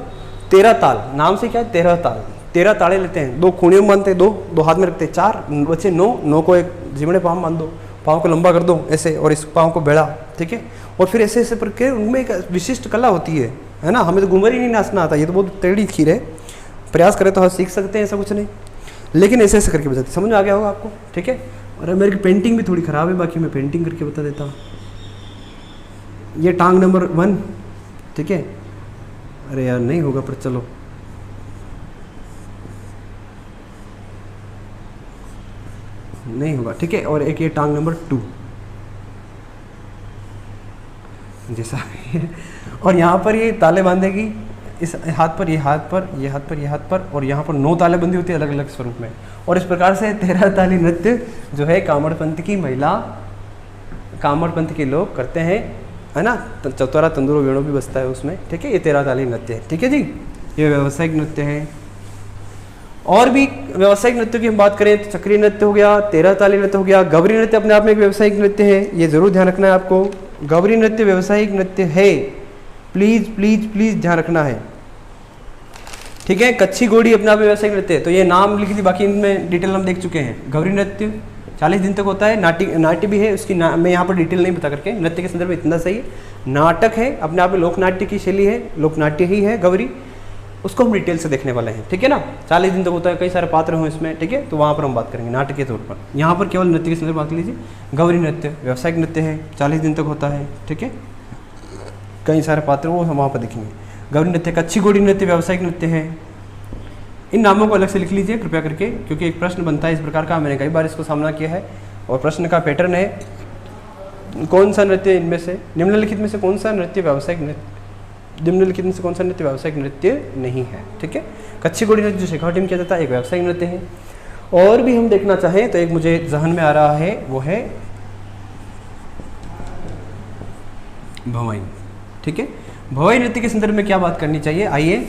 13 ताल नाम से क्या है, 13 ताल, 13 ताड़े लेते हैं, 2 खूणियों में बांधते हैं, 2 हाथ में रखते हैं, 4 बचे 9 को एक जिमड़े पाँव बांध दो, पाँव को लंबा कर दो ऐसे, और इस पाँव को बेड़ा, ठीक है। और फिर ऐसे ऐसे करके उनमें एक विशिष्ट कला होती है ना। हमें तो घूमर ही नहीं नाचना आता, ये तो बहुत टेढ़ी खीर है, प्रयास करें तो हम सीख सकते हैं, ऐसा कुछ नहीं, लेकिन ऐसे ऐसे करके बजाते, समझ में आ गया होगा आपको, ठीक है। और मेरी पेंटिंग भी थोड़ी ख़राब है, बाकी मैं पेंटिंग करके बता देता हूँ। ये टांग नंबर 1, ठीक है। अरे यार नहीं होगा, पर चलो नहीं होगा, ठीक है। और एक ये टांग नंबर 2 जैसा है। और यहाँ पर ये ताले बांधेगी, इस हाथ पर, ये हाथ पर, ये हाथ पर, ये हाथ पर, और यहाँ पर 9 ताले बंदी होती है अलग अलग स्वरूप में। और इस प्रकार से 13 ताली नृत्य जो है कामड़पंथ की महिला, कामड़पंथ के लोग करते हैं, है ना। चौतरा तंदूर वेणु भी बजता है उसमें, ठीक है। ये 13 ताली नृत्य है, ठीक है जी। ये व्यावसायिक नृत्य है। और भी व्यावसायिक नृत्य की हम बात करें तो चक्रीय नृत्य हो गया, 13 ताली नृत्य हो गया, गवरी नृत्य अपने आप में एक व्यावसायिक नृत्य है, ये जरूर ध्यान रखना है आपको। गवरी नृत्य व्यावसायिक नृत्य है, प्लीज प्लीज प्लीज ध्यान रखना है, ठीक है। कच्छी घोड़ी अपने आप में व्यावसायिक नृत्य है, तो ये नाम लिख दी, बाकी इनमें डिटेल हम देख चुके हैं। गवरी नृत्य 40 दिन तक होता है, नाट्य भी है उसकी, मैं यहाँ पर डिटेल नहीं बता करके, नृत्य के संदर्भ में इतना सही है। नाटक है, अपने आप में लोकनाट्य की शैली है, लोकनाट्य ही है गवरी, उसको हम डिटेल से देखने वाले हैं, ठीक है ना। 40 दिन तक होता है, कई सारे पात्र हों इसमें, ठीक है, तो वहाँ पर हम बात करेंगे नाटक के तौर पर। यहाँ पर केवल नृत्य के संदर्भ बात लीजिए। गवरी नृत्य व्यावसायिक नृत्य है, 40 दिन तक होता है, ठीक है, कई सारे पात्र वो हम वहाँ पर देखेंगे। गवरी नृत्य, कच्छी घोड़ी नृत्य व्यावसायिक नृत्य है। इन नामों को अलग से लिख लीजिए कृपया करके, क्योंकि एक प्रश्न बनता है इस प्रकार का, मैंने कई बार इसको सामना किया है। और प्रश्न का पैटर्न है, कौन सा नृत्य इनमें से, निम्नलिखित में से कौन सा नृत्य व्यावसायिक नृत्य, निम्नलिखित में से कौन सा नृत्य व्यावसायिक नृत्य नहीं है, ठीक है। कच्छी घोड़ी नृत्य जो शेखावटी में किया जाता है एक व्यावसायिक नृत्य है। और भी हम देखना चाहें तो एक मुझे जहन में आ रहा है, वो है भवाई, ठीक है। भवाई नृत्य के संदर्भ में क्या बात करनी चाहिए, आइए।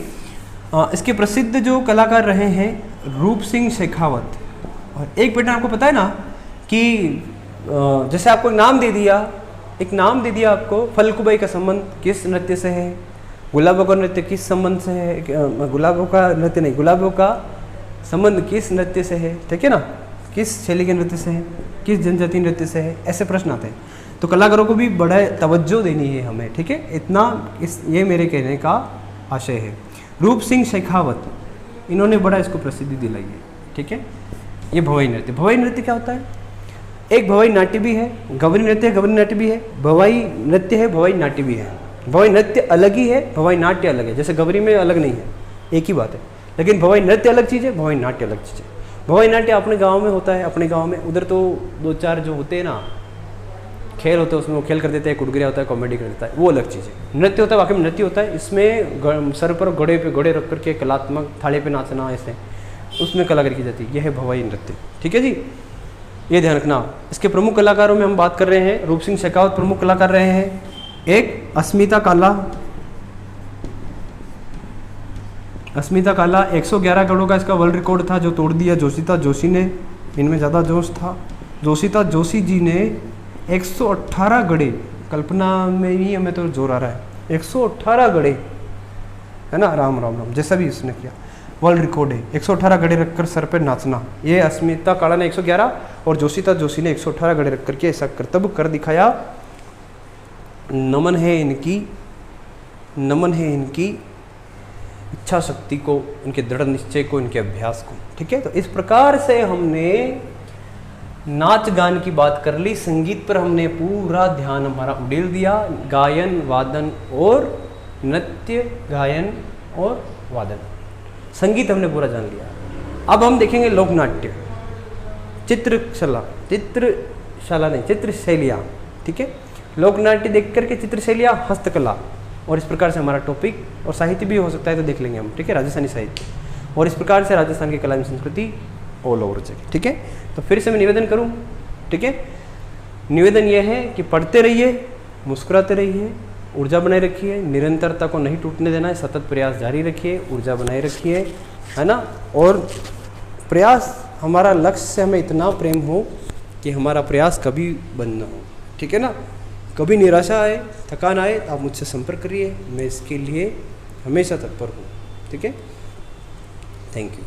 इसके प्रसिद्ध जो कलाकार रहे हैं रूप सिंह शेखावत। और एक पैटर्न आपको पता है ना कि जैसे आपको नाम दे दिया, एक नाम दे दिया आपको, फलकुबाई का संबंध किस नृत्य से है, गुलाबों का नृत्य किस संबंध से है, गुलाबों का नृत्य नहीं, गुलाबों का संबंध किस नृत्य से है, ठीक है ना, किस शैली के नृत्य से है, किस जनजाति नृत्य से है, ऐसे प्रश्न आते हैं। तो कलाकारों को भी बड़ा तवज्जो देनी है हमें, ठीक है, इतना ये मेरे कहने का आशय है। रूप सिंह शेखावत, इन्होंने बड़ा इसको प्रसिद्धि दिलाई है, ठीक है। ये भवाई नृत्य, भवाई नृत्य क्या होता है, एक भवाई नाट्य भी है, गवरी नृत्य है, गवरी नाट्य भी है, भवाई नृत्य है, भवाई नाट्य भी है। भवाई नृत्य अलग ही है, भवाई नाट्य अलग है, जैसे गवरी में अलग नहीं है, एक ही बात है। लेकिन भवाई नृत्य अलग चीज़ है, भवाई नाट्य अलग चीज़ है। भवाई नाट्य अपने गाँव में होता है, अपने गाँव में, उधर तो 2-4 जो होते हैं ना खेल होते हैं, उसमें वो खेल कर देते हैं, कुटगुरिया होता है, कॉमेडी कर देता है, वो अलग चीज़ है। नृत्य होता है, वाकई में नृत्य होता है, इसमें सर पर घोड़े पे घोड़े रख करके कलात्मक थाले पे नाचना, ऐसे उसमें कलाकारी की जाती है, यह है भवाई नृत्य, ठीक है जी, ये ध्यान रखना। इसके प्रमुख कलाकारों में हम बात कर रहे हैं, रूप सिंह शेखावत प्रमुख कलाकार रहे हैं, एक अस्मिता काला, अस्मिता काला 111 गढ़ों का इसका वर्ल्ड रिकॉर्ड था जो तोड़ दिया जोशीता जोशी ने। इनमें ज़्यादा जोश था। जोशीता जोशी जी ने 118 गढ़े, कल्पना में ही हमें तो जोर आ रहा है, 118 गढ़े, है ना, राम राम राम, जैसा भी उसने किया वर्ल्ड रिकॉर्ड है। 118 गढ़े रखकर सर पे नाचना, ये अस्मिता काला ने 111 और जोशीता जोशी ने 118 गढ़े रख करके ऐसा कर्तव्य कर दिखाया। नमन है इनकी, नमन है इनकी इच्छा शक्ति को, इनके दृढ़ निश्चय को, इनके अभ्यास को। ठीक है, तो इस प्रकार से हमने नाच गान की बात कर ली, संगीत पर हमने पूरा ध्यान हमारा उड़ेल दिया, गायन वादन और नृत्य, गायन और वादन, संगीत हमने पूरा जान लिया। अब हम देखेंगे लोकनाट्य, चित्रशैलियाँ, चित्रशैलियाँ। ठीक है, लोकनाट्य देख करके चित्रशैलियाँ, हस्तकला, और इस प्रकार से हमारा टॉपिक, और साहित्य भी हो सकता है तो देख लेंगे हम। ठीक है, राजस्थानी साहित्य, और इस प्रकार से राजस्थान की कला एवं संस्कृति ऑल ओवर जगह। ठीक है, तो फिर से मैं निवेदन करूं। ठीक है, निवेदन यह है कि पढ़ते रहिए, मुस्कुराते रहिए, ऊर्जा बनाए रखिए, निरंतरता को नहीं टूटने देना है, सतत प्रयास जारी रखिए, ऊर्जा बनाए रखिए, है ना, और प्रयास, हमारा लक्ष्य से हमें इतना प्रेम हो कि हमारा प्रयास कभी बंद ना हो। ठीक है ना, कभी निराशा आए, थकान आए, आप मुझसे संपर्क करिए, मैं इसके लिए हमेशा तत्पर हूँ। ठीक है, थैंक यू।